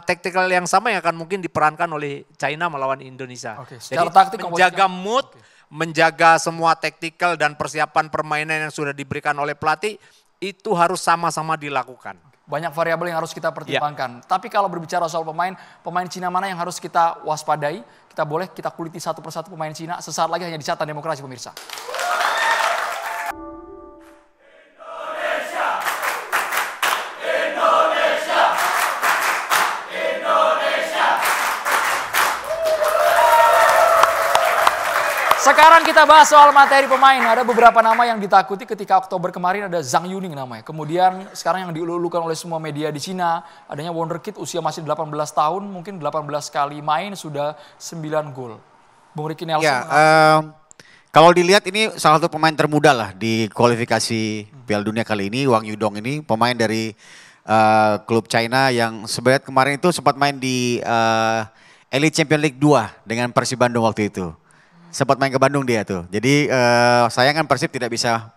tactical yang sama yang akan mungkin diperankan oleh China melawan Indonesia. Secara jadi taktik, menjaga mood, menjaga semua tactical dan persiapan permainan yang sudah diberikan oleh pelatih, itu harus sama-sama dilakukan. Banyak variabel yang harus kita pertimbangkan. Tapi kalau berbicara soal pemain Cina mana yang harus kita waspadai, kita kuliti satu persatu pemain Cina sesaat lagi hanya di Catatan Demokrasi pemirsa. Sekarang kita bahas soal materi pemain. Ada beberapa nama yang ditakuti ketika Oktober kemarin, ada Zhang Yuning namanya. Kemudian sekarang yang diulu-ulukan oleh semua media di Cina, adanya wonderkid usia masih 18 tahun, mungkin 18 kali main sudah 9 gol. Bung Ricky Nelson. Ya, kalau dilihat ini salah satu pemain termuda lah di kualifikasi Piala Dunia kali ini, Wang Yudong ini pemain dari klub China yang sebenarnya kemarin itu sempat main di Elite Champions League 2 dengan Persib Bandung waktu itu. Sempat main ke Bandung dia tuh. Jadi sayang kan Persib tidak bisa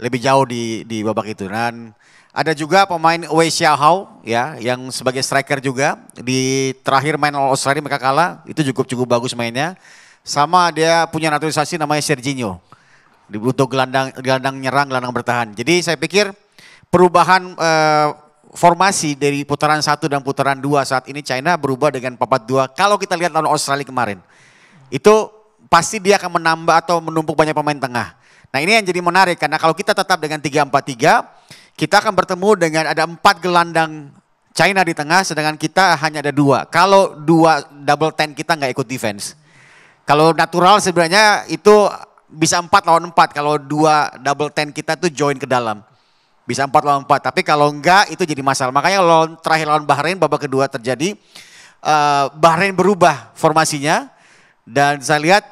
lebih jauh di babak itu. Dan ada juga pemain Wei Xiaohao ya yang sebagai striker juga di terakhir main lawan Australia mereka kalah, itu cukup bagus mainnya. Sama dia punya naturalisasi namanya Serginho. Untuk gelandang nyerang, gelandang bertahan. Jadi saya pikir perubahan formasi dari putaran 1 dan putaran 2 saat ini China berubah dengan 4-4-2. Kalau kita lihat lawan Australia kemarin. Itu pasti dia akan menambah atau menumpuk banyak pemain tengah. Nah ini yang jadi menarik karena kalau kita tetap dengan 3-4-3, kita akan bertemu dengan ada 4 gelandang China di tengah, sedangkan kita hanya ada 2. Kalau 2 double 10 kita nggak ikut defense. Kalau natural sebenarnya itu bisa 4 lawan 4, kalau 2 double 10 kita tuh join ke dalam. Bisa 4 lawan 4, tapi kalau enggak itu jadi masalah. Makanya kalau terakhir lawan Bahrain babak kedua terjadi, Bahrain berubah formasinya dan saya lihat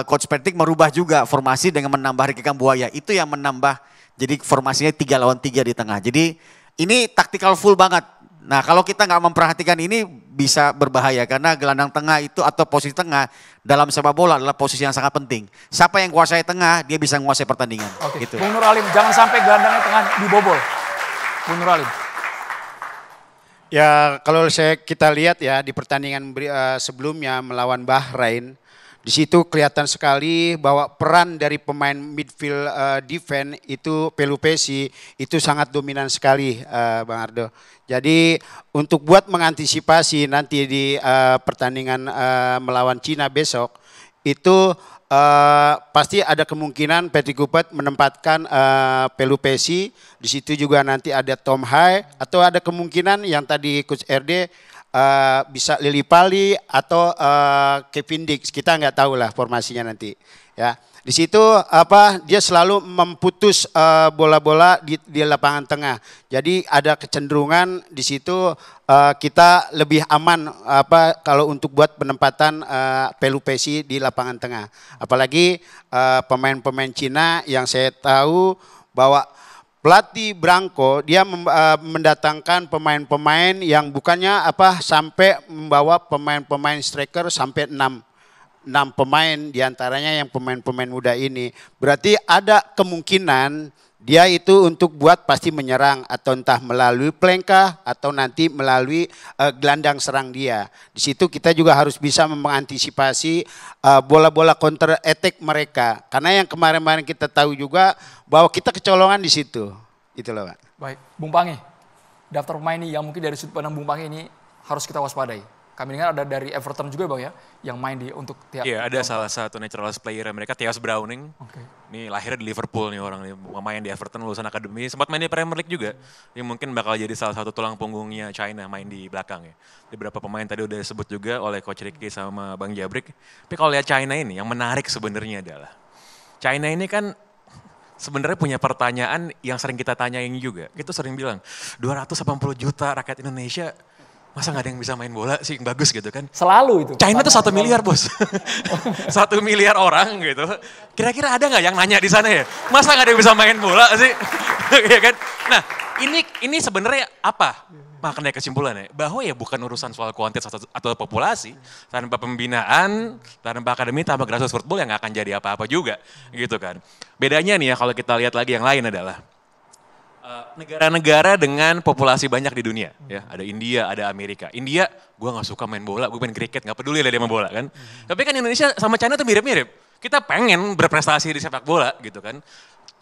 Coach Patrick merubah juga formasi dengan menambah Ricky Kambuaya. Itu yang menambah jadi formasinya 3 lawan 3 di tengah. Jadi ini tactical full banget. Nah kalau kita nggak memperhatikan ini bisa berbahaya. Karena gelandang tengah itu atau posisi tengah dalam sepak bola adalah posisi yang sangat penting. Siapa yang kuasai tengah dia bisa menguasai pertandingan. Oke. Gitu. Bung Nur Alim, jangan sampai gelandangnya tengah dibobol. Bung Nur Alim. Ya kalau kita lihat ya di pertandingan sebelumnya melawan Bahrain, di situ kelihatan sekali bahwa peran dari pemain midfield defense itu Pelupesi itu sangat dominan sekali, Bang Ardo. Jadi untuk buat mengantisipasi nanti di pertandingan melawan Cina besok itu pasti ada kemungkinan Patrick Kluivert menempatkan Pelupesi, di situ juga nanti ada Tom Hai, atau ada kemungkinan yang tadi Coach RD bisa Lili Pali atau Kevin Dix, kita nggak tahu lah formasinya nanti. Ya, di situ dia selalu memutus bola-bola di lapangan tengah. Jadi ada kecenderungan di situ kita lebih aman kalau untuk buat penempatan Pelupesi di lapangan tengah. Apalagi pemain-pemain Cina yang saya tahu bahwa pelatih Branco dia mendatangkan pemain-pemain yang bukannya sampai membawa pemain-pemain striker sampai 6 pemain diantaranya yang pemain-pemain muda ini. Berarti ada kemungkinan dia itu untuk buat pasti menyerang atau entah melalui pelengkah atau nanti melalui gelandang serang dia. Di situ kita juga harus bisa mengantisipasi bola-bola counter attack mereka. Karena yang kemarin-kemarin kita tahu juga bahwa kita kecolongan di situ. Itulah Pak. Baik, Bung Pangi, daftar pemain ini yang mungkin dari sudut pandang Bung Pangi ini harus kita waspadai. Kami dengar ada dari Everton juga Bang ya, yang main untuk tiap. Iya, ada salah satu naturalized player mereka, Theos Browning. Ini lahirnya di Liverpool nih orang nih, main di Everton, lulusan akademi, sempat main di Premier League juga. Ini mungkin bakal jadi salah satu tulang punggungnya China main di belakang ya. Beberapa pemain tadi udah disebut juga oleh Coach Ricky sama Bang Jabrik. Tapi kalau lihat China ini, yang menarik sebenarnya adalah China ini kan sebenarnya punya pertanyaan yang sering kita tanyain juga. Kita sering bilang 280 juta rakyat Indonesia, masa gak ada yang bisa main bola sih, bagus gitu kan. Selalu itu. China tuh 1 miliar bos. 1 miliar orang gitu. Kira-kira ada gak yang nanya di sana ya? Masa gak ada yang bisa main bola sih? Ya kan? Nah ini sebenarnya apa? Makanya kesimpulannya bahwa ya bukan urusan soal kuantitas atau populasi. Tanpa pembinaan, tanpa akademi, tanpa grassroots football yang gak akan jadi apa-apa juga gitu kan. Bedanya nih ya kalau kita lihat lagi yang lain adalah negara-negara dengan populasi banyak di dunia, ya ada India, ada Amerika. India, gue nggak suka main bola, gue main kriket, nggak peduli lah dia main bola kan. Tapi kan Indonesia sama China tuh mirip-mirip. Kita pengen berprestasi di sepak bola gitu kan.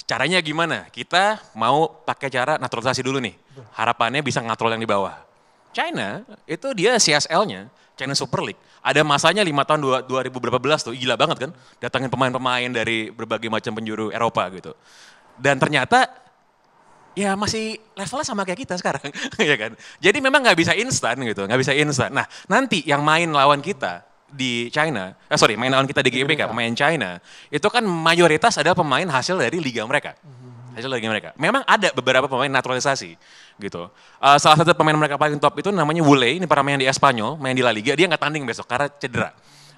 Caranya gimana? Kita mau pakai cara naturalisasi dulu nih. Harapannya bisa ngatrol yang di bawah. China itu dia CSL-nya, China Super League. Ada masanya 5 tahun 2000 berapa belas tuh, gila banget kan. Datangin pemain-pemain dari berbagai macam penjuru Eropa gitu. Dan ternyata ya masih levelnya sama kayak kita sekarang, ya kan. Jadi memang nggak bisa instan gitu, nggak bisa instan. Nah nanti yang main lawan kita di China, main lawan kita di GBK, pemain China, itu kan mayoritas adalah pemain hasil dari liga mereka. Hasil dari liga mereka. Memang ada beberapa pemain naturalisasi gitu. Salah satu pemain mereka paling top itu namanya Wule, ini para main di Espanyol, main di La Liga, dia nggak tanding besok karena cedera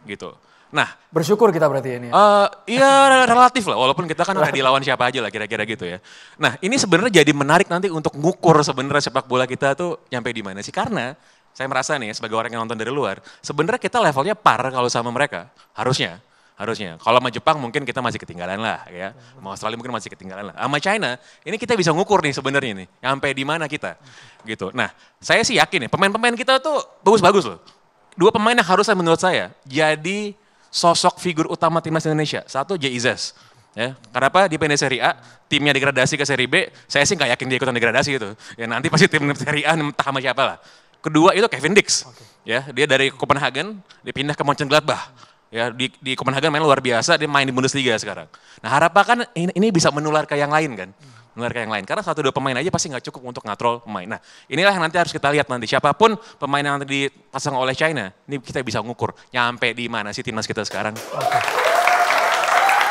gitu. Nah, bersyukur kita berarti ini. Iya relatif lah, walaupun kita kan udah dilawan siapa aja lah kira-kira gitu ya. Nah ini sebenarnya jadi menarik nanti untuk ngukur sebenarnya sepak bola kita tuh nyampe di mana sih. Karena saya merasa nih sebagai orang yang nonton dari luar, sebenarnya kita levelnya par kalau sama mereka, harusnya. Kalau sama Jepang mungkin kita masih ketinggalan lah ya, sama Australia mungkin masih ketinggalan lah. Sama China, ini kita bisa ngukur nih sebenarnya nih, nyampe di mana kita gitu. Nah saya sih yakin nih pemain-pemain kita tuh bagus-bagus loh. 2 pemain yang harusnya menurut saya jadi sosok figur utama timnas Indonesia. Satu Jay Izes. Ya, kenapa di PNS Serie A timnya degradasi ke Serie B, saya sih nggak yakin dia ikutan degradasi gitu. Ya nanti pasti tim Serie A entah sama siapa lah. Kedua itu Kevin Dix. Ya, dia dari Copenhagen, dia pindah ke Mönchengladbach. Ya, di Copenhagen main luar biasa, dia main di Bundesliga sekarang. Nah, harapan kan ini bisa menular ke yang lain kan. Menular ke yang lain. Karena 1-2 pemain aja pasti nggak cukup untuk ngatrol pemain. Nah, inilah yang nanti harus kita lihat nanti. Siapapun pemain yang nanti dipasang oleh China, ini kita bisa ngukur nyampe di mana sih timnas kita sekarang.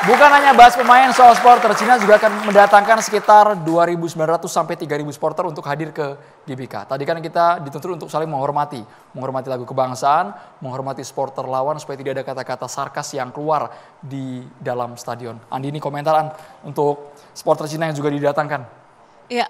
Bukan hanya bahas pemain, soal supporter, Cina juga akan mendatangkan sekitar 2.900 sampai 3.000 supporter untuk hadir ke GBK. Tadi kan kita dituntut untuk saling menghormati lagu kebangsaan, menghormati supporter lawan supaya tidak ada kata-kata sarkas yang keluar di dalam stadion. Andi, ini komentaran untuk supporter Cina yang juga didatangkan. Ya,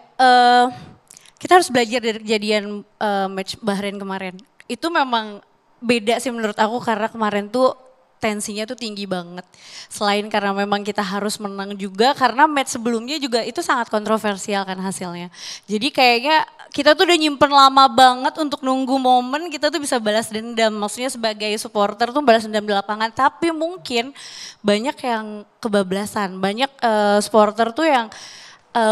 kita harus belajar dari kejadian match Bahrain kemarin. Itu memang beda sih menurut aku karena kemarin tuh tensinya tuh tinggi banget. Selain karena memang kita harus menang juga, karena match sebelumnya juga itu sangat kontroversial kan hasilnya. Jadi kayaknya kita tuh udah nyimpen lama banget untuk nunggu momen kita tuh bisa balas dendam. Maksudnya sebagai supporter tuh balas dendam di lapangan. Tapi mungkin banyak yang kebablasan. Banyak supporter tuh yang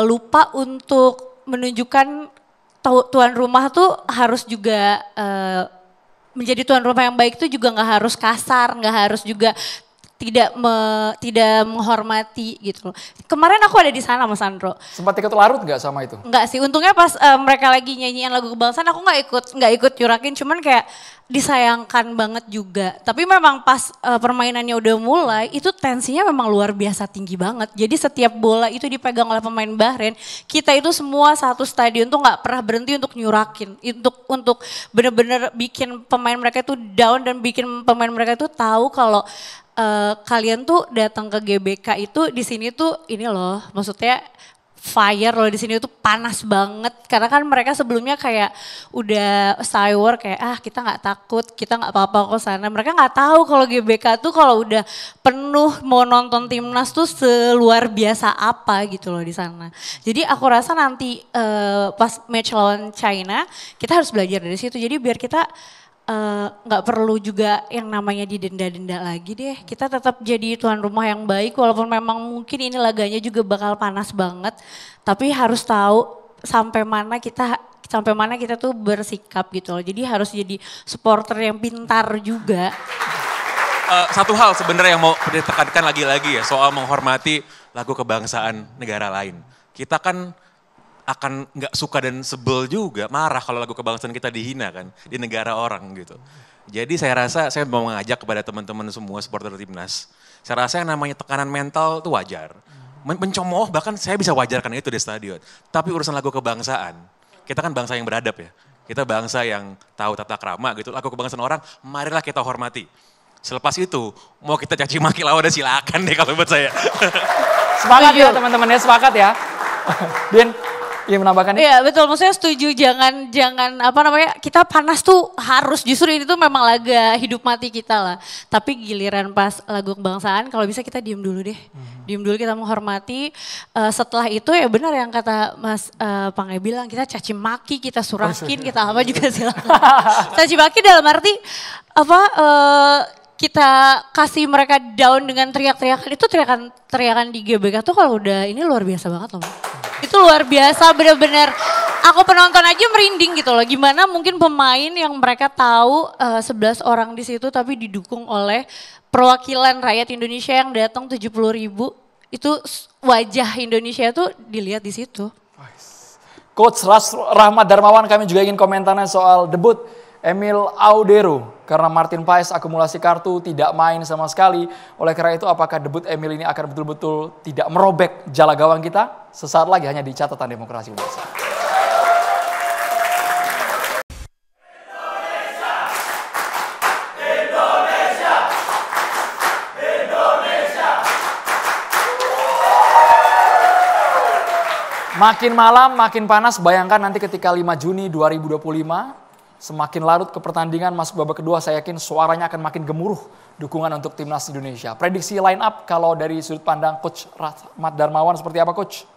lupa untuk menunjukkan tuan rumah tuh harus juga menjadi tuan rumah yang baik itu juga nggak harus kasar, nggak harus juga tidak menghormati gitu loh. Kemarin aku ada di sana Mas Sandro. Sempat ikut larut nggak sama itu? Enggak sih, untungnya pas mereka lagi nyanyian lagu kebangsaan aku nggak ikut nyurakin, cuman kayak disayangkan banget juga. Tapi memang pas permainannya udah mulai, itu tensinya memang luar biasa tinggi banget. Jadi setiap bola itu dipegang oleh pemain Bahrain, kita itu semua satu stadion tuh nggak pernah berhenti untuk nyurakin, untuk bener-bener bikin pemain mereka itu down dan bikin pemain mereka itu tahu kalau kalian tuh datang ke GBK itu di sini tuh ini loh, maksudnya fire loh di sini tuh panas banget karena kan mereka sebelumnya kayak udah sour kayak kita nggak takut, kita nggak apa-apa kok sana. Mereka nggak tahu kalau GBK tuh kalau udah penuh mau nonton timnas tuh seluar biasa apa gitu loh di sana. Jadi aku rasa nanti pas match lawan China kita harus belajar dari situ. Jadi biar kita nggak perlu juga yang namanya didenda-denda lagi deh. Kita tetap jadi tuan rumah yang baik walaupun memang mungkin ini laganya juga bakal panas banget. Tapi harus tahu sampai mana kita tuh bersikap gitu loh. Jadi harus jadi supporter yang pintar juga. Satu hal sebenarnya yang mau ditekankan lagi-lagi ya soal menghormati lagu kebangsaan negara lain. Kita kan akan nggak suka dan sebel juga, marah kalau lagu kebangsaan kita dihina kan di negara orang gitu. Jadi saya rasa saya mau mengajak kepada teman-teman semua supporter timnas. Saya rasa yang namanya tekanan mental itu wajar. Mencemooh bahkan saya bisa wajarkan itu di stadion. Tapi urusan lagu kebangsaan, kita kan bangsa yang beradab ya. Kita bangsa yang tahu tata krama gitu. Lagu kebangsaan orang, marilah kita hormati. Selepas itu, mau kita caci maki lawan silakan deh kalau buat saya. Sepakat ya teman-teman ya, sepakat ya. Din, iya menambahkan. Iya betul, maksudnya setuju jangan kita panas tuh harus justru ini tuh memang laga hidup mati kita lah. Tapi giliran pas lagu kebangsaan kalau bisa kita diem dulu deh. Diem dulu kita menghormati. Setelah itu ya benar yang kata Mas Pange bilang kita caci maki, kita surakin, kita apa juga silakan. Caci maki dalam arti kita kasih mereka down dengan teriak-teriakan itu teriakan di GBK tuh kalau udah ini luar biasa banget loh. Itu luar biasa bener-bener aku penonton aja merinding gitu loh. Gimana mungkin pemain yang mereka tahu 11 orang di situ tapi didukung oleh perwakilan rakyat Indonesia yang datang 70.000. Itu wajah Indonesia tuh dilihat di situ. Coach Rahmat Darmawan kami juga ingin komentarnya soal debut Emil Audero. Karena Martin Paes akumulasi kartu tidak main sama sekali. Oleh karena itu apakah debut Emil ini akan betul-betul tidak merobek jala gawang kita? Sesaat lagi hanya di catatan demokrasi Indonesia. Makin malam, makin panas. Bayangkan nanti ketika 5 Juni 2025, semakin larut ke pertandingan masuk babak kedua, saya yakin suaranya akan makin gemuruh dukungan untuk timnas Indonesia. Prediksi line up kalau dari sudut pandang Coach Rahmat Darmawan seperti apa Coach?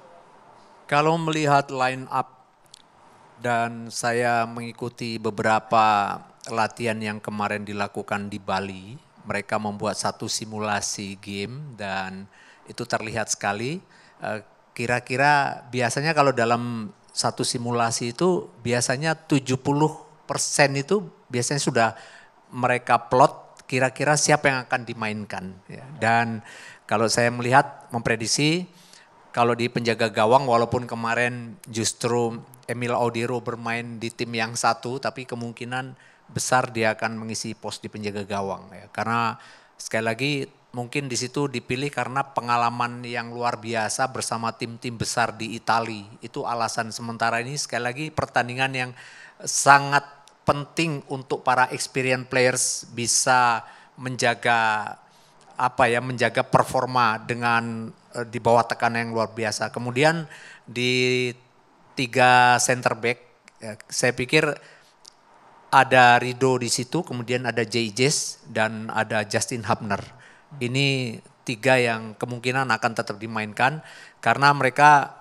Kalau melihat line up dan saya mengikuti beberapa latihan yang kemarin dilakukan di Bali, mereka membuat satu simulasi game dan itu terlihat sekali. Kira-kira biasanya kalau dalam satu simulasi itu biasanya 70% itu biasanya sudah mereka plot kira-kira siapa yang akan dimainkan. Dan kalau saya melihat memprediksi kalau di penjaga gawang walaupun kemarin justru Emil Audero bermain di tim yang satu tapi kemungkinan besar dia akan mengisi pos di penjaga gawang. Karena sekali lagi mungkin di situ dipilih karena pengalaman yang luar biasa bersama tim-tim besar di Italia. Itu alasan sementara ini sekali lagi pertandingan yang sangat penting untuk para experienced players bisa menjaga menjaga performa dengan di bawah tekanan yang luar biasa. Kemudian di 3 center back saya pikir ada Rido di situ, kemudian ada Jay Jess dan ada Justin Hubner. Ini 3 yang kemungkinan akan tetap dimainkan karena mereka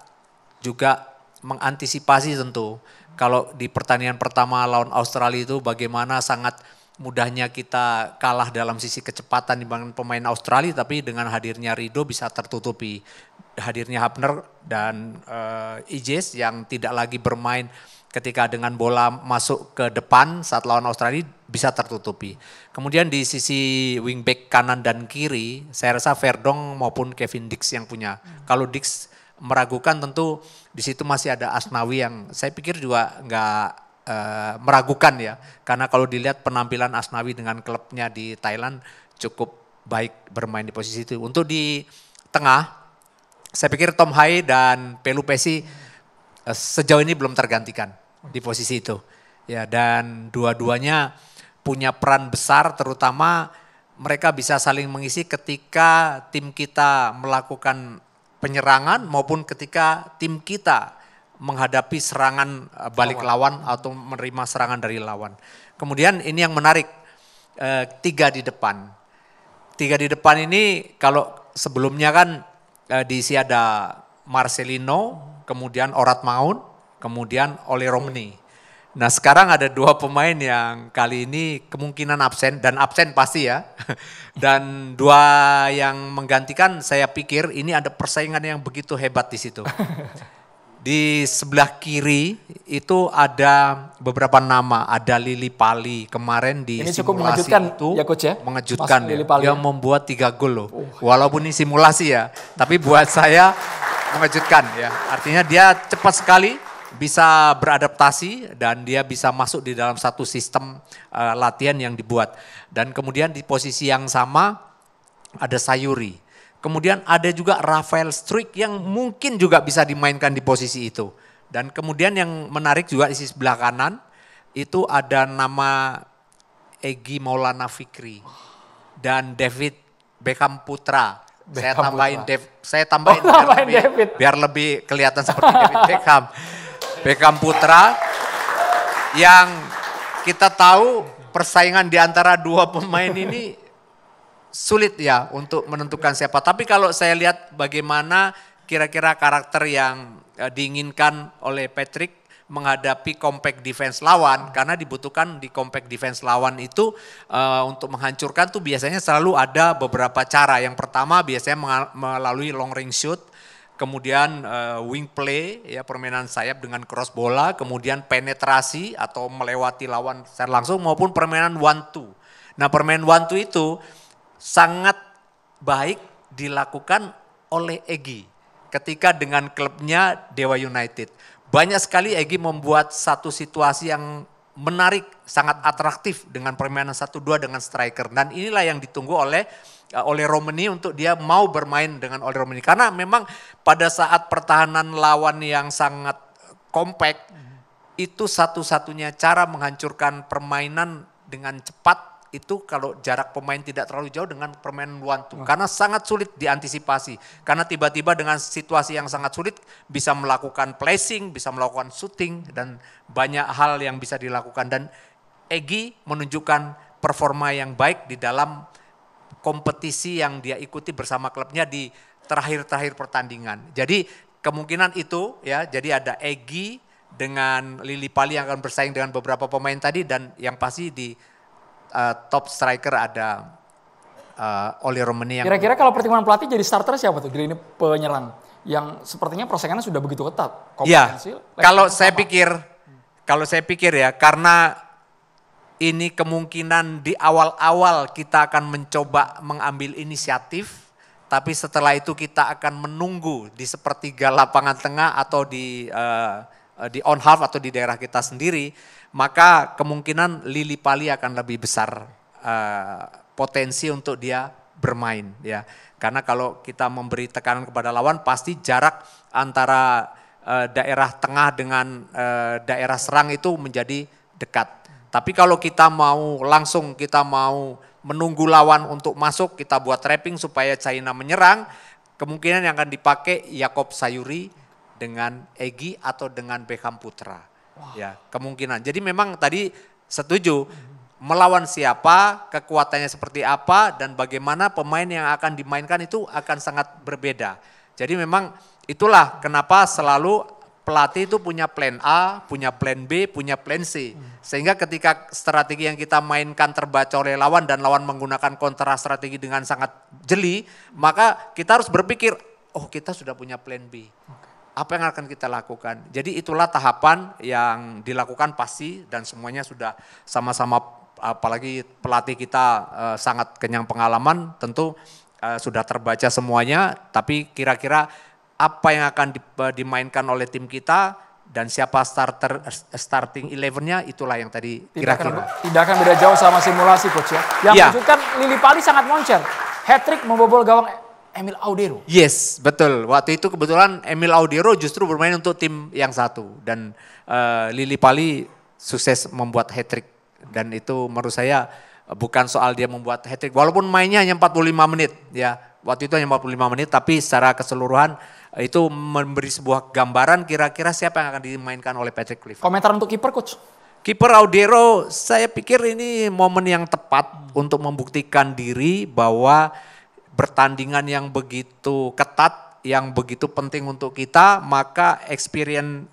juga mengantisipasi tentu. Kalau di pertandingan pertama lawan Australia itu bagaimana sangat mudahnya kita kalah dalam sisi kecepatan dibanding pemain Australia, tapi dengan hadirnya Rido bisa tertutupi. Hadirnya Hubner dan Ijes yang tidak lagi bermain ketika dengan bola masuk ke depan saat lawan Australia bisa tertutupi. Kemudian di sisi wingback kanan dan kiri, saya rasa Verdong maupun Kevin Dix yang punya. Kalau Dix meragukan tentu di situ masih ada Asnawi yang saya pikir juga nggak meragukan ya. Karena kalau dilihat penampilan Asnawi dengan klubnya di Thailand cukup baik bermain di posisi itu. Untuk di tengah, saya pikir Tom Hai dan Pelu Pesi sejauh ini belum tergantikan di posisi itu. Ya, dan dua-duanya punya peran besar, terutama mereka bisa saling mengisi ketika tim kita melakukan penyerangan maupun ketika tim kita menghadapi serangan balik lawan atau menerima serangan dari lawan. Kemudian ini yang menarik, 3 di depan. 3 di depan ini kalau sebelumnya kan diisi ada Marcelino, kemudian Orat Maun, kemudian Ole Romney. Nah sekarang ada 2 pemain yang kali ini kemungkinan absen, dan absen pasti ya. Dan 2 yang menggantikan, saya pikir ini ada persaingan yang begitu hebat di situ. Di sebelah kiri itu ada beberapa nama, ada Lili Pali kemarin di ini cukup simulasi mengejutkan itu ya Coach ya? mengejutkan Mas ya. Lili Pali Dia membuat 3 gol loh. Walaupun ini simulasi ya, tapi buat saya mengejutkan ya. Artinya dia cepat sekali bisa beradaptasi dan dia bisa masuk di dalam satu sistem latihan yang dibuat. Dan kemudian di posisi yang sama ada Sayuri. Kemudian ada juga Rafael Struik yang mungkin juga bisa dimainkan di posisi itu. Dan kemudian yang menarik juga di sisi sebelah kanan itu ada nama Egy Maulana Fikri dan David Beckham Putra. Saya tambahin biar lebih kelihatan seperti David Beckham. Beckham Putra yang kita tahu persaingan di antara 2 pemain ini sulit ya untuk menentukan siapa. Tapi kalau saya lihat bagaimana kira-kira karakter yang diinginkan oleh Patrick menghadapi compact defense lawan, karena dibutuhkan di compact defense lawan itu untuk menghancurkan tuh biasanya selalu ada beberapa cara. Yang pertama biasanya melalui long range shoot, kemudian wing play ya, permainan sayap dengan cross bola, kemudian penetrasi atau melewati lawan secara langsung maupun permainan 1-2. Nah permainan 1-2 itu sangat baik dilakukan oleh Egy ketika dengan klubnya Dewa United. Banyak sekali Egy membuat satu situasi yang menarik, sangat atraktif dengan permainan 1-2 dengan striker. Dan inilah yang ditunggu oleh Romney untuk dia mau bermain dengan Ole Romney. Karena memang pada saat pertahanan lawan yang sangat kompak, itu satu-satunya cara menghancurkan permainan dengan cepat itu kalau jarak pemain tidak terlalu jauh dengan permainan 1-2. Karena sangat sulit diantisipasi. Karena tiba-tiba dengan situasi yang sangat sulit bisa melakukan placing, bisa melakukan shooting, dan banyak hal yang bisa dilakukan. Dan Egy menunjukkan performa yang baik di dalam kompetisi yang dia ikuti bersama klubnya di terakhir-terakhir pertandingan. Jadi kemungkinan itu ya, jadi ada Egy dengan Lili Pali yang akan bersaing dengan beberapa pemain tadi, dan yang pasti di top striker ada Ole Romney yang... Kira-kira kalau pertimbangan pelatih jadi starter siapa tuh di lini penyerang? Yang sepertinya persaingannya sudah begitu ketat. Ya, kalau saya pikir ya, karena ini kemungkinan di awal-awal kita akan mencoba mengambil inisiatif, tapi setelah itu kita akan menunggu di sepertiga lapangan tengah atau di on half atau di daerah kita sendiri, maka kemungkinan Lili Pali akan lebih besar potensi untuk dia bermain ya. Karena kalau kita memberi tekanan kepada lawan, pasti jarak antara daerah tengah dengan daerah serang itu menjadi dekat. Tapi kalau kita mau menunggu lawan untuk masuk, kita buat trapping supaya China menyerang, kemungkinan yang akan dipakai Yakob Sayuri dengan Egy atau dengan Beckham Putra. Ya, kemungkinan. Jadi memang tadi Setuju. Melawan siapa, kekuatannya seperti apa, dan bagaimana pemain yang akan dimainkan itu akan sangat berbeda. Jadi memang itulah kenapa selalu pelatih itu punya plan A, punya plan B, punya plan C. Sehingga ketika strategi yang kita mainkan terbaca oleh lawan dan lawan menggunakan kontra strategi dengan sangat jeli, maka kita harus berpikir, oh kita sudah punya plan B. Apa yang akan kita lakukan? Jadi itulah tahapan yang dilakukan pasti dan semuanya sudah sama-sama, apalagi pelatih kita sangat kenyang pengalaman, tentu sudah terbaca semuanya, tapi kira-kira apa yang akan dimainkan oleh tim kita dan siapa starting 11-nya, itulah yang tadi kira-kira. Tidak akan beda jauh sama simulasi coach ya. Yang menunjukkan Lili Pali sangat moncer. Hat-trick membobol gawang Emil Audero. Yes, betul. Waktu itu kebetulan Emil Audero justru bermain untuk tim yang satu. Dan Lili Pali sukses membuat hat-trick. Dan itu menurut saya bukan soal dia membuat hat-trick. Walaupun mainnya hanya 45 menit. Ya, waktu itu hanya 45 menit, tapi secara keseluruhan itu memberi sebuah gambaran kira-kira siapa yang akan dimainkan oleh Patrick Clifford. Komentar untuk kiper coach? Kiper Audero, saya pikir ini momen yang tepat untuk membuktikan diri bahwa pertandingan yang begitu ketat, yang begitu penting untuk kita, maka experience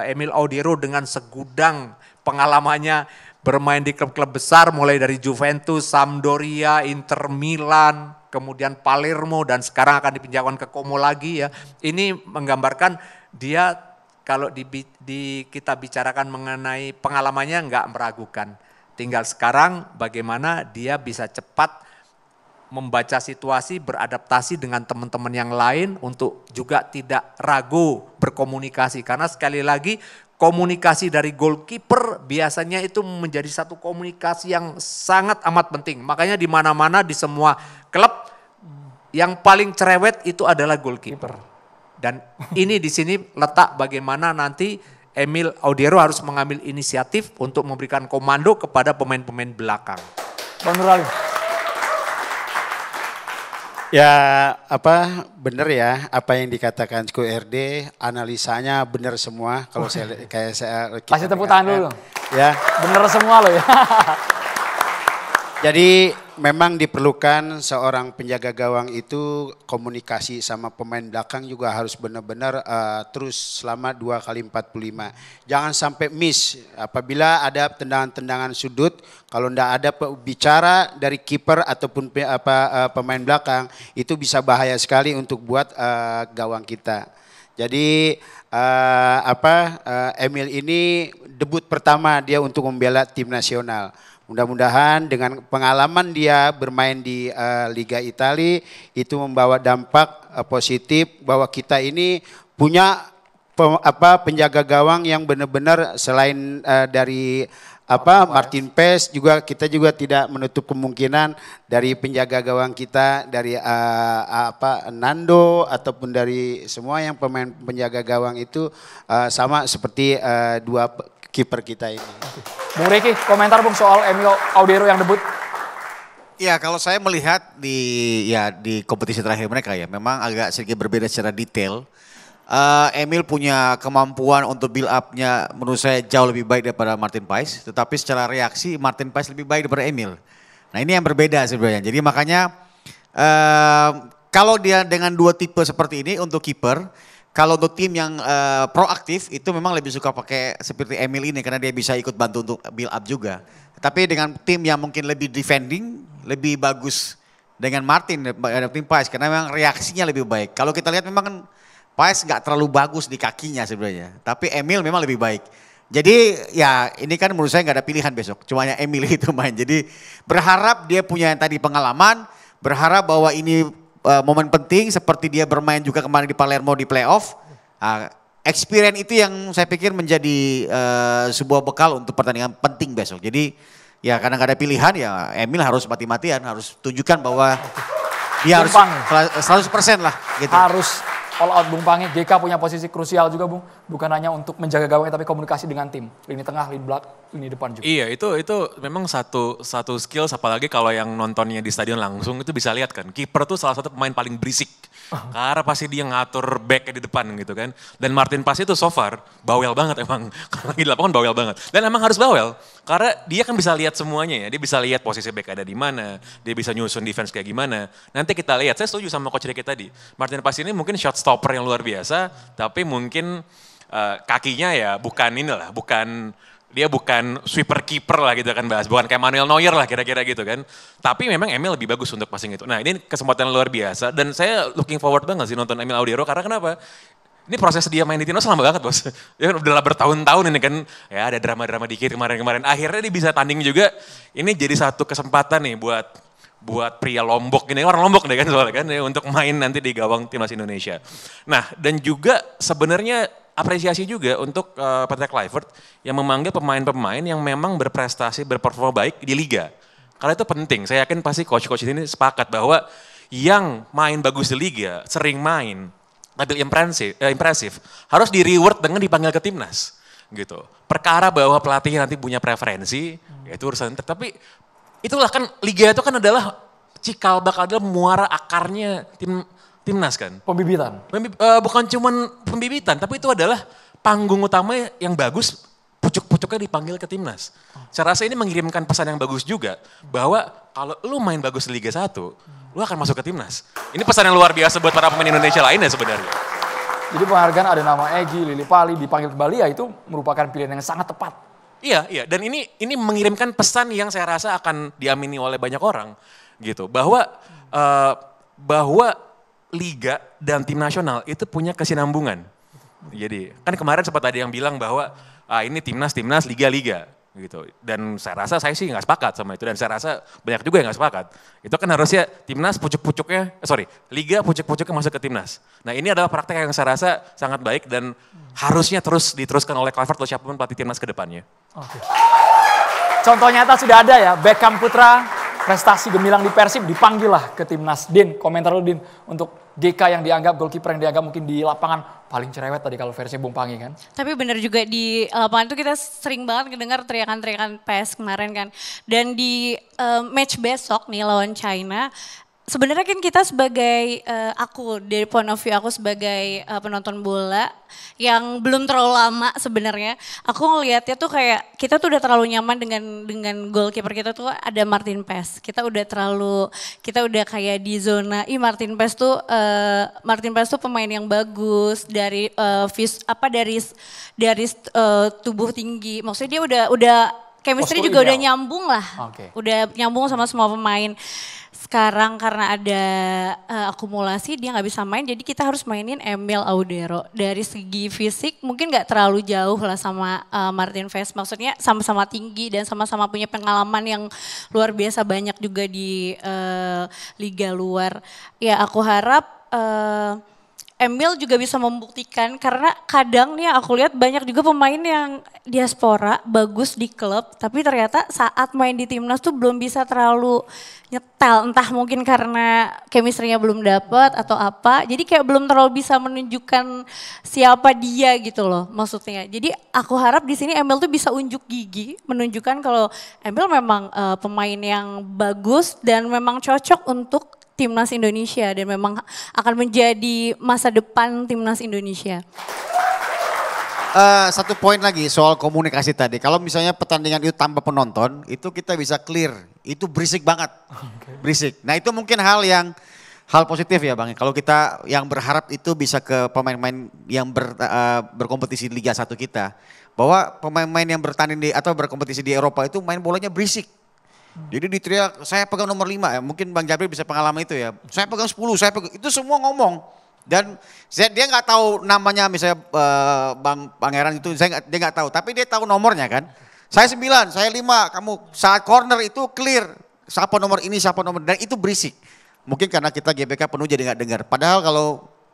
Emil Audero dengan segudang pengalamannya bermain di klub-klub besar mulai dari Juventus, Sampdoria, Inter Milan, kemudian Palermo dan sekarang akan dipinjamkan ke Como lagi ya. Ini menggambarkan dia kalau kita bicarakan mengenai pengalamannya nggak meragukan. Tinggal sekarang bagaimana dia bisa cepat membaca situasi, beradaptasi dengan teman-teman yang lain untuk juga tidak ragu berkomunikasi. Karena sekali lagi komunikasi dari goalkeeper biasanya itu menjadi satu komunikasi yang sangat amat penting. Makanya di mana-mana di semua klub yang paling cerewet itu adalah goalkeeper. Dan ini di sini letak bagaimana nanti Emil Audero harus mengambil inisiatif untuk memberikan komando kepada pemain-pemain belakang. Bang Nurali. Ya benar ya apa yang dikatakan Ko RD, analisanya benar semua kalau saya kasih tepuk tangan dulu. Ya. Benar semua loh ya. Jadi memang diperlukan seorang penjaga gawang itu komunikasi sama pemain belakang juga harus benar-benar terus selama 2 kali 45. Jangan sampai miss apabila ada tendangan-tendangan sudut, kalau tidak ada bicara dari kiper ataupun pemain belakang itu bisa bahaya sekali untuk buat gawang kita. Jadi Emil ini debut pertama dia untuk membela tim nasional. Mudah-mudahan dengan pengalaman dia bermain di Liga Italia itu membawa dampak positif bahwa kita ini punya penjaga gawang yang benar-benar selain dari Martin Paes juga kita juga tidak menutup kemungkinan dari penjaga gawang kita dari Nando ataupun dari semua yang pemain penjaga gawang itu sama seperti dua kiper kita ini. Bung Riki, komentar Bung soal Emil Audero yang debut. Ya kalau saya melihat di kompetisi terakhir mereka ya memang agak sedikit berbeda secara detail. Emil punya kemampuan untuk build up-nya menurut saya jauh lebih baik daripada Martin Paes. Tetapi secara reaksi Martin Paes lebih baik daripada Emil. Nah ini yang berbeda sebenarnya. Jadi makanya kalau dia dengan dua tipe seperti ini untuk kiper. Kalau untuk tim yang proaktif itu memang lebih suka pakai seperti Emil ini karena dia bisa ikut bantu untuk build up juga. Tapi dengan tim yang mungkin lebih defending lebih bagus dengan Martin Paes karena memang reaksinya lebih baik. Kalau kita lihat memang kan Paes nggak terlalu bagus di kakinya sebenarnya. Tapi Emil memang lebih baik. Jadi ya ini kan menurut saya nggak ada pilihan besok. Cuma Emil itu main. Jadi berharap dia punya yang tadi pengalaman. Berharap bahwa ini momen penting seperti dia bermain juga kemarin di Palermo di playoff. Experience itu yang saya pikir menjadi sebuah bekal untuk pertandingan penting besok. Jadi ya karena nggak ada pilihan ya Emil harus mati-matian. Harus tunjukkan bahwa dia harus 100% lah. Gitu. Harus all out Bung Pangi, GK punya posisi krusial juga Bung. Bukan hanya untuk menjaga gawang tapi komunikasi dengan tim. Lini tengah, lini belakang, lini depan juga. Iya, itu memang satu skill, apalagi kalau yang nontonnya di stadion langsung itu bisa lihat kan. Kiper tuh salah satu pemain paling berisik. Karena pasti dia ngatur backnya di depan gitu kan. Dan Martin Paes itu so far bawel banget emang. Kalau lagi di lapangan bawel banget. Dan emang harus bawel. Karena dia kan bisa lihat semuanya ya. Dia bisa lihat posisi back ada di mana. Dia bisa nyusun defense kayak gimana. Nanti kita lihat, saya setuju sama Coach Ricky tadi. Martin Paes ini mungkin shot stopper yang luar biasa. Tapi mungkin kakinya ya dia bukan sweeper keeper lah gitu kan bahas, bukan kayak Manuel Neuer lah kira-kira gitu kan. Tapi memang Emil lebih bagus untuk passing itu. Nah ini kesempatan luar biasa dan saya looking forward banget sih nonton Emil Audero karena kenapa? Ini proses dia main di timnas lama banget bos. Ya udah bertahun-tahun ini kan, ya ada drama-drama dikit kemarin-kemarin. Akhirnya dia bisa tanding juga, ini jadi satu kesempatan nih buat pria Lombok ini, orang Lombok deh kan soalnya kan, ya, untuk main nanti di gawang timnas Indonesia. Nah dan juga sebenarnya apresiasi juga untuk Patrick Kluivert yang memanggil pemain-pemain yang memang berprestasi, berperforma baik di liga. Karena itu penting, saya yakin pasti coach-coach ini sepakat bahwa yang main bagus di liga, sering main, tampil impresif, harus di reward dengan dipanggil ke timnas. Gitu. Perkara bahwa pelatih nanti punya preferensi, ya itu urusan. Tapi itulah kan liga itu kan adalah cikal bakal adalah muara akarnya timnas kan. Pembibitan. Bukan cuman pembibitan, tapi itu adalah panggung utama yang bagus, pucuk-pucuknya dipanggil ke timnas. Saya rasa ini mengirimkan pesan yang bagus juga, bahwa kalau lu main bagus di Liga 1, lu akan masuk ke timnas. Ini pesan yang luar biasa buat para pemain Indonesia lainnya sebenarnya. Jadi penghargaan ada nama Egy, Lili Pali dipanggil kembali ya itu merupakan pilihan yang sangat tepat. Iya, dan ini mengirimkan pesan yang saya rasa akan diamini oleh banyak orang, gitu. Bahwa Liga dan tim nasional itu punya kesinambungan. Jadi kan kemarin sempat ada yang bilang bahwa ini timnas, liga gitu. Dan saya sih nggak sepakat sama itu dan saya rasa banyak juga yang nggak sepakat. Itu kan harusnya timnas liga pucuk-pucuknya masuk ke timnas. Nah ini adalah praktek yang saya rasa sangat baik dan harusnya terus diteruskan oleh Kluivert atau siapapun pelatih timnas ke depannya. Oke. Contoh nyata sudah ada ya, Beckham Putra prestasi gemilang di Persib dipanggil lah ke timnas. Din, komentar lu Din untuk GK yang dianggap goalkeeper yang dianggap mungkin di lapangan paling cerewet tadi kalau versi Bung Pangi kan. Tapi benar juga di lapangan itu kita sering banget mendengar teriakan-teriakan PES kemarin kan. Dan di match besok nih lawan China, sebenarnya kan kita sebagai aku dari point of view aku sebagai penonton bola yang belum terlalu lama sebenarnya, aku ngelihatnya tuh kayak kita tuh udah terlalu nyaman dengan goalkeeper kita tuh ada Martin Paes. Kita udah kayak di zona Martin Paes tuh pemain yang bagus dari tubuh tinggi. Maksudnya dia udah chemistry juga udah nyambung lah. Okay. Udah nyambung sama semua pemain. Sekarang karena ada akumulasi dia nggak bisa main, jadi kita harus mainin Emil Audero. Dari segi fisik mungkin nggak terlalu jauh lah sama Martin Paes. Maksudnya sama-sama tinggi dan sama-sama punya pengalaman yang luar biasa banyak juga di liga luar. Ya aku harap Emil juga bisa membuktikan karena kadang nih aku lihat banyak juga pemain yang diaspora bagus di klub tapi ternyata saat main di timnas tuh belum bisa terlalu nyetel, entah mungkin karena chemistry-nya belum dapet atau apa. Jadi kayak belum terlalu bisa menunjukkan siapa dia gitu loh maksudnya. Jadi aku harap di sini Emil tuh bisa unjuk gigi menunjukkan kalau Emil memang pemain yang bagus dan memang cocok untuk timnas Indonesia dan memang akan menjadi masa depan timnas Indonesia. Satu poin lagi soal komunikasi tadi. Kalau misalnya pertandingan itu tanpa penonton, itu kita bisa clear. Itu berisik banget, berisik. Nah itu mungkin hal positif ya Bang. Kalau kita yang berharap itu bisa ke pemain-pemain yang berkompetisi di Liga 1 kita. Bahwa pemain-pemain yang bertanding atau berkompetisi di Eropa itu main bolanya berisik. Jadi diteriak, saya pegang nomor 5 ya, mungkin Bang Jabir bisa pengalaman itu ya. Saya pegang 10, itu semua ngomong. Dan dia nggak tahu namanya misalnya Bang Pangeran itu, dia nggak tahu. Tapi dia tahu nomornya kan. Saya 9, saya 5, kamu saat corner itu clear. Siapa nomor ini, siapa nomor, dan itu berisik. Mungkin karena kita GBK penuh jadi nggak dengar. Padahal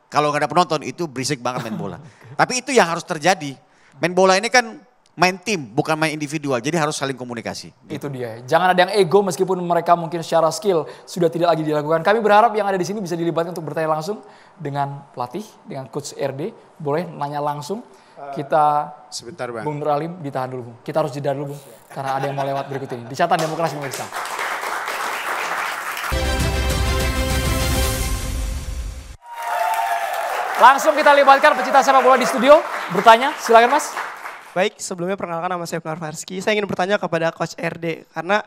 kalau nggak ada penonton itu berisik banget main bola. Tapi itu yang harus terjadi. Main bola ini kan main tim, bukan main individual. Jadi harus saling komunikasi. Itu dia. Jangan ada yang ego meskipun mereka mungkin secara skill sudah tidak lagi dilakukan. Kami berharap yang ada di sini bisa dilibatkan untuk bertanya langsung dengan pelatih, dengan coach RD. Boleh nanya langsung. Kita Sebentar Bang. Bung Nur Alim ditahan dulu Bung. Kita harus jeda dulu Bung. Karena ada yang mau lewat berikut ini. Dicatat Demokrasi pemirsa. Langsung kita libatkan pecinta sepak bola di studio. Bertanya, silakan Mas. Baik, sebelumnya perkenalkan nama saya Benar Farski. Saya ingin bertanya kepada Coach RD, karena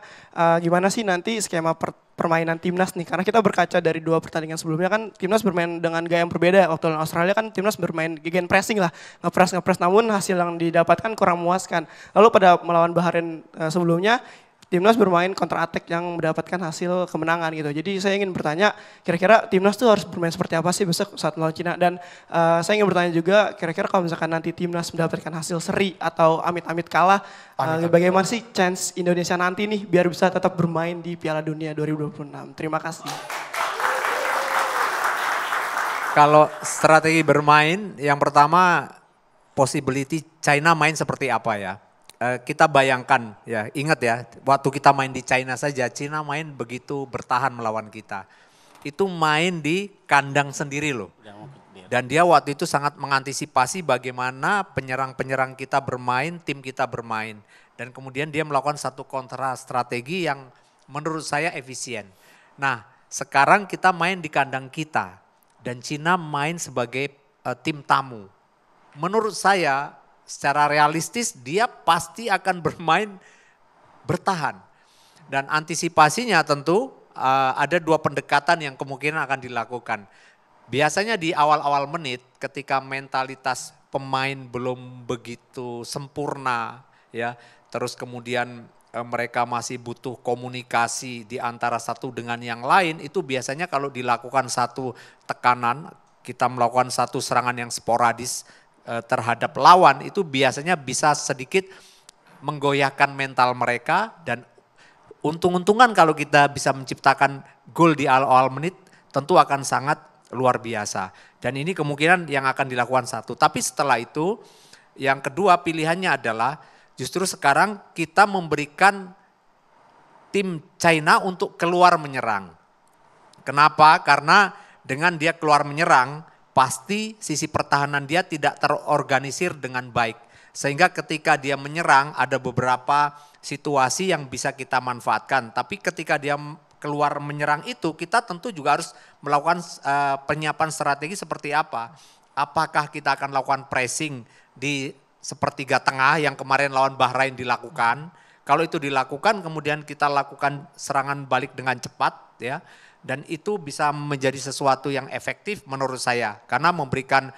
gimana sih nanti skema permainan timnas nih? Karena kita berkaca dari 2 pertandingan sebelumnya kan timnas bermain dengan gaya yang berbeda. Waktu lawan Australia kan timnas bermain gegen pressing lah, ngepres, namun hasil yang didapatkan kurang memuaskan. Lalu pada melawan Bahrain sebelumnya, timnas bermain counter attack yang mendapatkan hasil kemenangan gitu. Jadi saya ingin bertanya, kira-kira timnas tuh harus bermain seperti apa sih besok saat melawan Cina? Dan saya ingin bertanya juga, kira-kira kalau misalkan nanti timnas mendapatkan hasil seri atau amit-amit kalah, bagaimana sih chance Indonesia nanti nih biar bisa tetap bermain di Piala Dunia 2026? Terima kasih. Kalau strategi bermain, yang pertama possibility China main seperti apa ya? Kita bayangkan ya, ingat ya, waktu kita main di China saja, China main begitu bertahan melawan kita. Itu main di kandang sendiri loh. Dan dia waktu itu sangat mengantisipasi bagaimana penyerang-penyerang kita bermain, tim kita bermain. Dan kemudian dia melakukan satu kontra strategi yang menurut saya efisien. Nah, sekarang kita main di kandang kita dan China main sebagai tim tamu. Menurut saya secara realistis dia pasti akan bermain bertahan. Dan antisipasinya tentu ada 2 pendekatan yang kemungkinan akan dilakukan. Biasanya di awal-awal menit ketika mentalitas pemain belum begitu sempurna ya, terus kemudian mereka masih butuh komunikasi di antara satu dengan yang lain, itu biasanya kalau dilakukan satu tekanan, kita melakukan satu serangan yang sporadis terhadap lawan, itu biasanya bisa sedikit menggoyahkan mental mereka. Dan untung-untungan kalau kita bisa menciptakan gol di awal menit tentu akan sangat luar biasa. Dan ini kemungkinan yang akan dilakukan satu. Tapi setelah itu yang kedua pilihannya adalah justru sekarang kita memberikan tim China untuk keluar menyerang. Kenapa? Karena dengan dia keluar menyerang pasti sisi pertahanan dia tidak terorganisir dengan baik. Sehingga ketika dia menyerang ada beberapa situasi yang bisa kita manfaatkan. Tapi ketika dia keluar menyerang itu kita tentu juga harus melakukan penyiapan strategi seperti apa. Apakah kita akan lakukan pressing di sepertiga tengah yang kemarin lawan Bahrain dilakukan. Kalau itu dilakukan kemudian kita lakukan serangan balik dengan cepat ya. Dan itu bisa menjadi sesuatu yang efektif menurut saya. Karena memberikan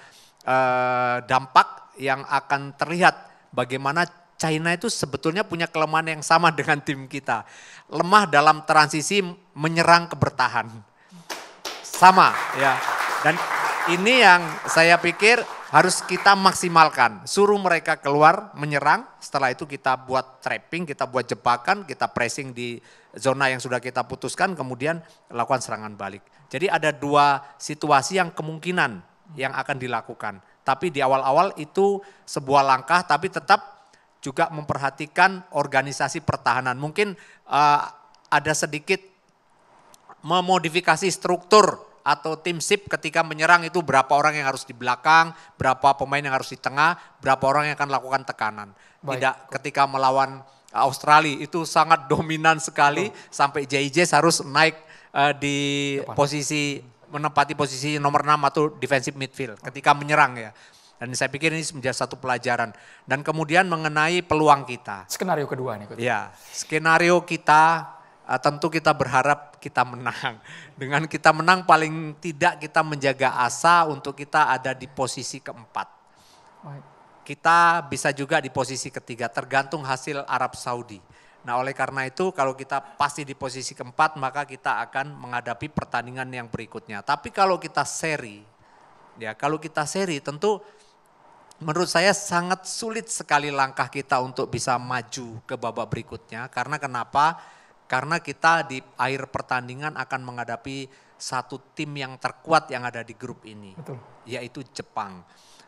dampak yang akan terlihat bagaimana China itu sebetulnya punya kelemahan yang sama dengan tim kita. Lemah dalam transisi menyerang ke bertahan. Sama ya. Dan ini yang saya pikir harus kita maksimalkan. Suruh mereka keluar menyerang, setelah itu kita buat trapping, kita buat jebakan, kita pressing di zona yang sudah kita putuskan, kemudian lakukan serangan balik. Jadi ada 2 situasi yang kemungkinan yang akan dilakukan. Tapi di awal-awal itu sebuah langkah, tapi tetap juga memperhatikan organisasi pertahanan. Mungkin ada sedikit memodifikasi struktur atau tim sip ketika menyerang itu berapa orang yang harus di belakang, berapa pemain yang harus di tengah, berapa orang yang akan lakukan tekanan. Tidak ketika melawan Australia itu sangat dominan sekali sampai JJ harus naik di posisi menempati posisi nomor 6 atau defensive midfield ketika menyerang ya. Dan saya pikir ini menjadi satu pelajaran. Dan kemudian mengenai peluang kita. Skenario kedua nih. Ya, skenario kita tentu kita berharap kita menang. Dengan kita menang paling tidak kita menjaga asa untuk kita ada di posisi keempat. Kita bisa juga di posisi ketiga tergantung hasil Arab Saudi. Nah oleh karena itu kalau kita pasti di posisi keempat maka kita akan menghadapi pertandingan yang berikutnya. Tapi kalau kita seri, ya kalau kita seri tentu menurut saya sangat sulit sekali langkah kita untuk bisa maju ke babak berikutnya. Karena kenapa? Karena kita di akhir pertandingan akan menghadapi satu tim yang terkuat yang ada di grup ini, Betul. yaitu Jepang.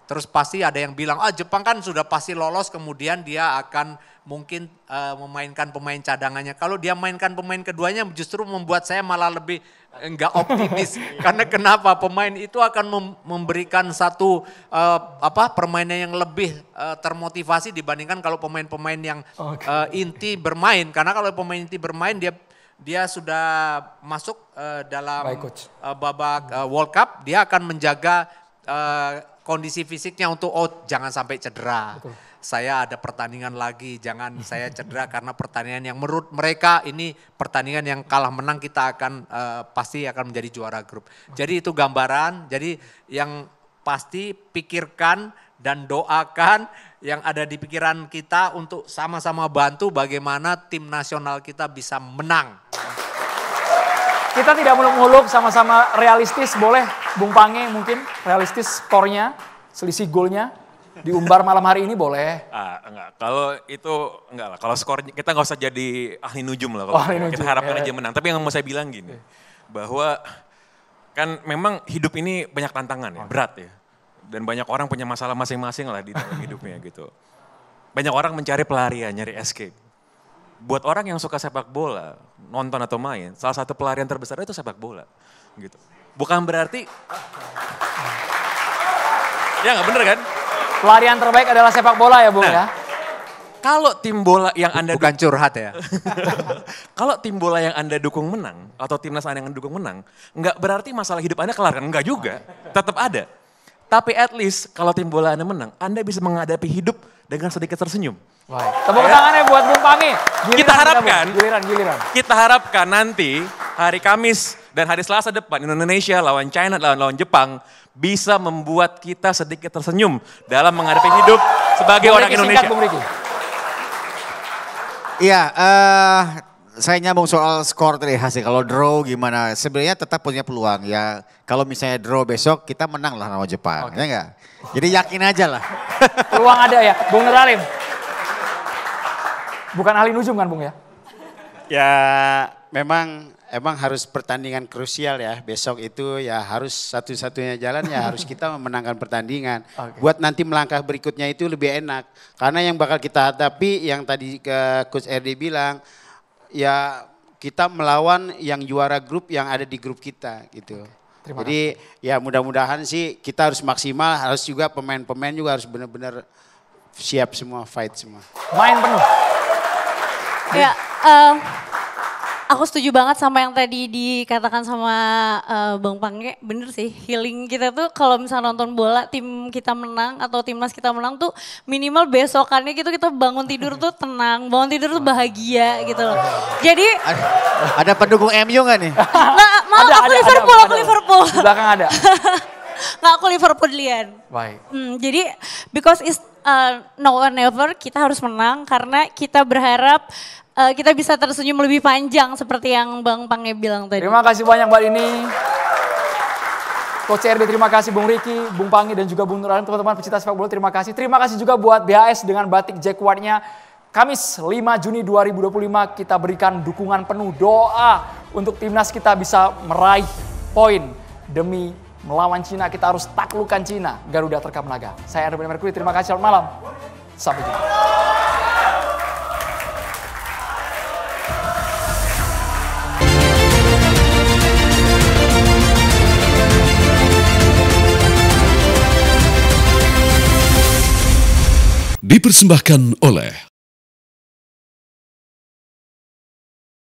Terus pasti ada yang bilang, Jepang kan sudah pasti lolos, kemudian dia akan mungkin memainkan pemain cadangannya. Kalau dia mainkan pemain keduanya justru membuat saya malah lebih enggak optimis. Karena kenapa? Pemain itu akan memberikan satu permainan yang lebih termotivasi dibandingkan kalau pemain-pemain yang inti bermain. Karena kalau pemain inti bermain dia sudah masuk dalam babak World Cup, dia akan menjaga kondisi fisiknya untuk jangan sampai cedera. Betul. Saya ada pertandingan lagi, jangan saya cedera karena pertandingan yang menurut mereka ini pertandingan yang kalah menang kita akan pasti akan menjadi juara grup. Jadi itu gambaran, jadi yang pasti pikirkan dan doakan yang ada di pikiran kita untuk sama-sama bantu bagaimana tim nasional kita bisa menang. Kita tidak muluk-muluk, sama-sama realistis, boleh Bung Pange mungkin realistis skornya, selisih golnya diumbar malam hari ini boleh. Enggak, kalau itu enggak lah, kalau skor kita nggak usah jadi ahli nujum lah, kalau kita harapkan aja menang. Tapi yang mau saya bilang gini, bahwa kan memang hidup ini banyak tantangan ya, berat ya. Dan banyak orang punya masalah masing-masing lah di dalam hidupnya gitu. Banyak orang mencari pelarian, nyari escape. Buat orang yang suka sepak bola, nonton atau main, salah satu pelarian terbesar itu sepak bola. Gitu. Bukan berarti, ya nggak bener kan? Pelarian terbaik adalah sepak bola ya Bung ya? Kalau tim bola yang Anda bukan curhat ya. Kalau tim bola yang Anda dukung menang, atau timnas Anda yang dukung menang, nggak berarti masalah hidup Anda kelar kan? Enggak juga, tetap ada. Tapi at least kalau tim bola Anda menang, Anda bisa menghadapi hidup dengan sedikit tersenyum. Tepuk tangannya buat Bung Pange. Giliran. Kita harapkan nanti hari Kamis dan hari Selasa depan Indonesia lawan China, lawan Jepang bisa membuat kita sedikit tersenyum dalam menghadapi hidup sebagai orang Indonesia. Bung Riki. Iya, saya nyambung soal skor tadi hasil. Kalau draw gimana? Sebenarnya tetap punya peluang ya. Kalau misalnya draw besok kita menang lah lawan Jepang, ya enggak? Jadi yakin aja lah. Peluang ada ya, Bung Nuralim. Bukan ahli nujum kan Bung ya? Ya memang harus pertandingan krusial ya. Besok itu ya harus satu-satunya jalan ya harus kita memenangkan pertandingan. Buat nanti melangkah berikutnya itu lebih enak. Karena yang bakal kita hadapi yang tadi Coach RD bilang, ya kita melawan yang juara grup yang ada di grup kita gitu. Jadi ya mudah-mudahan sih kita harus maksimal, harus juga pemain-pemain juga harus benar-benar siap semua, fight semua. Main penuh. Ya, aku setuju banget sama yang tadi dikatakan sama Bang Pange, bener sih, healing kita tuh kalau misalnya nonton bola tim kita menang atau timnas kita menang tuh minimal besokannya gitu kita bangun tidur tuh tenang, bangun tidur tuh bahagia gitu loh. Jadi ada pendukung MU gak nih? Nggak, mau aku Liverpool. Di belakang ada. Nggak, aku Liverpoolian. Baik. Jadi because it's no or never kita harus menang karena kita berharap kita bisa tersenyum lebih panjang seperti yang Bang Pange bilang tadi. Terima kasih banyak Mbak Dini. Coach RD terima kasih, Bung Riki, Bung Pange dan juga Bung Nuralim, teman-teman pecinta sepak bola terima kasih. Terima kasih juga buat BHS dengan batik Jacquardnya. Kamis 5 Juni 2025 kita berikan dukungan penuh doa untuk timnas kita bisa meraih poin demi melawan Cina. Kita harus taklukkan Cina. Garuda terkam laga. Saya Andrew Mercury, terima kasih, selamat malam. Sampai jumpa. Dipersembahkan oleh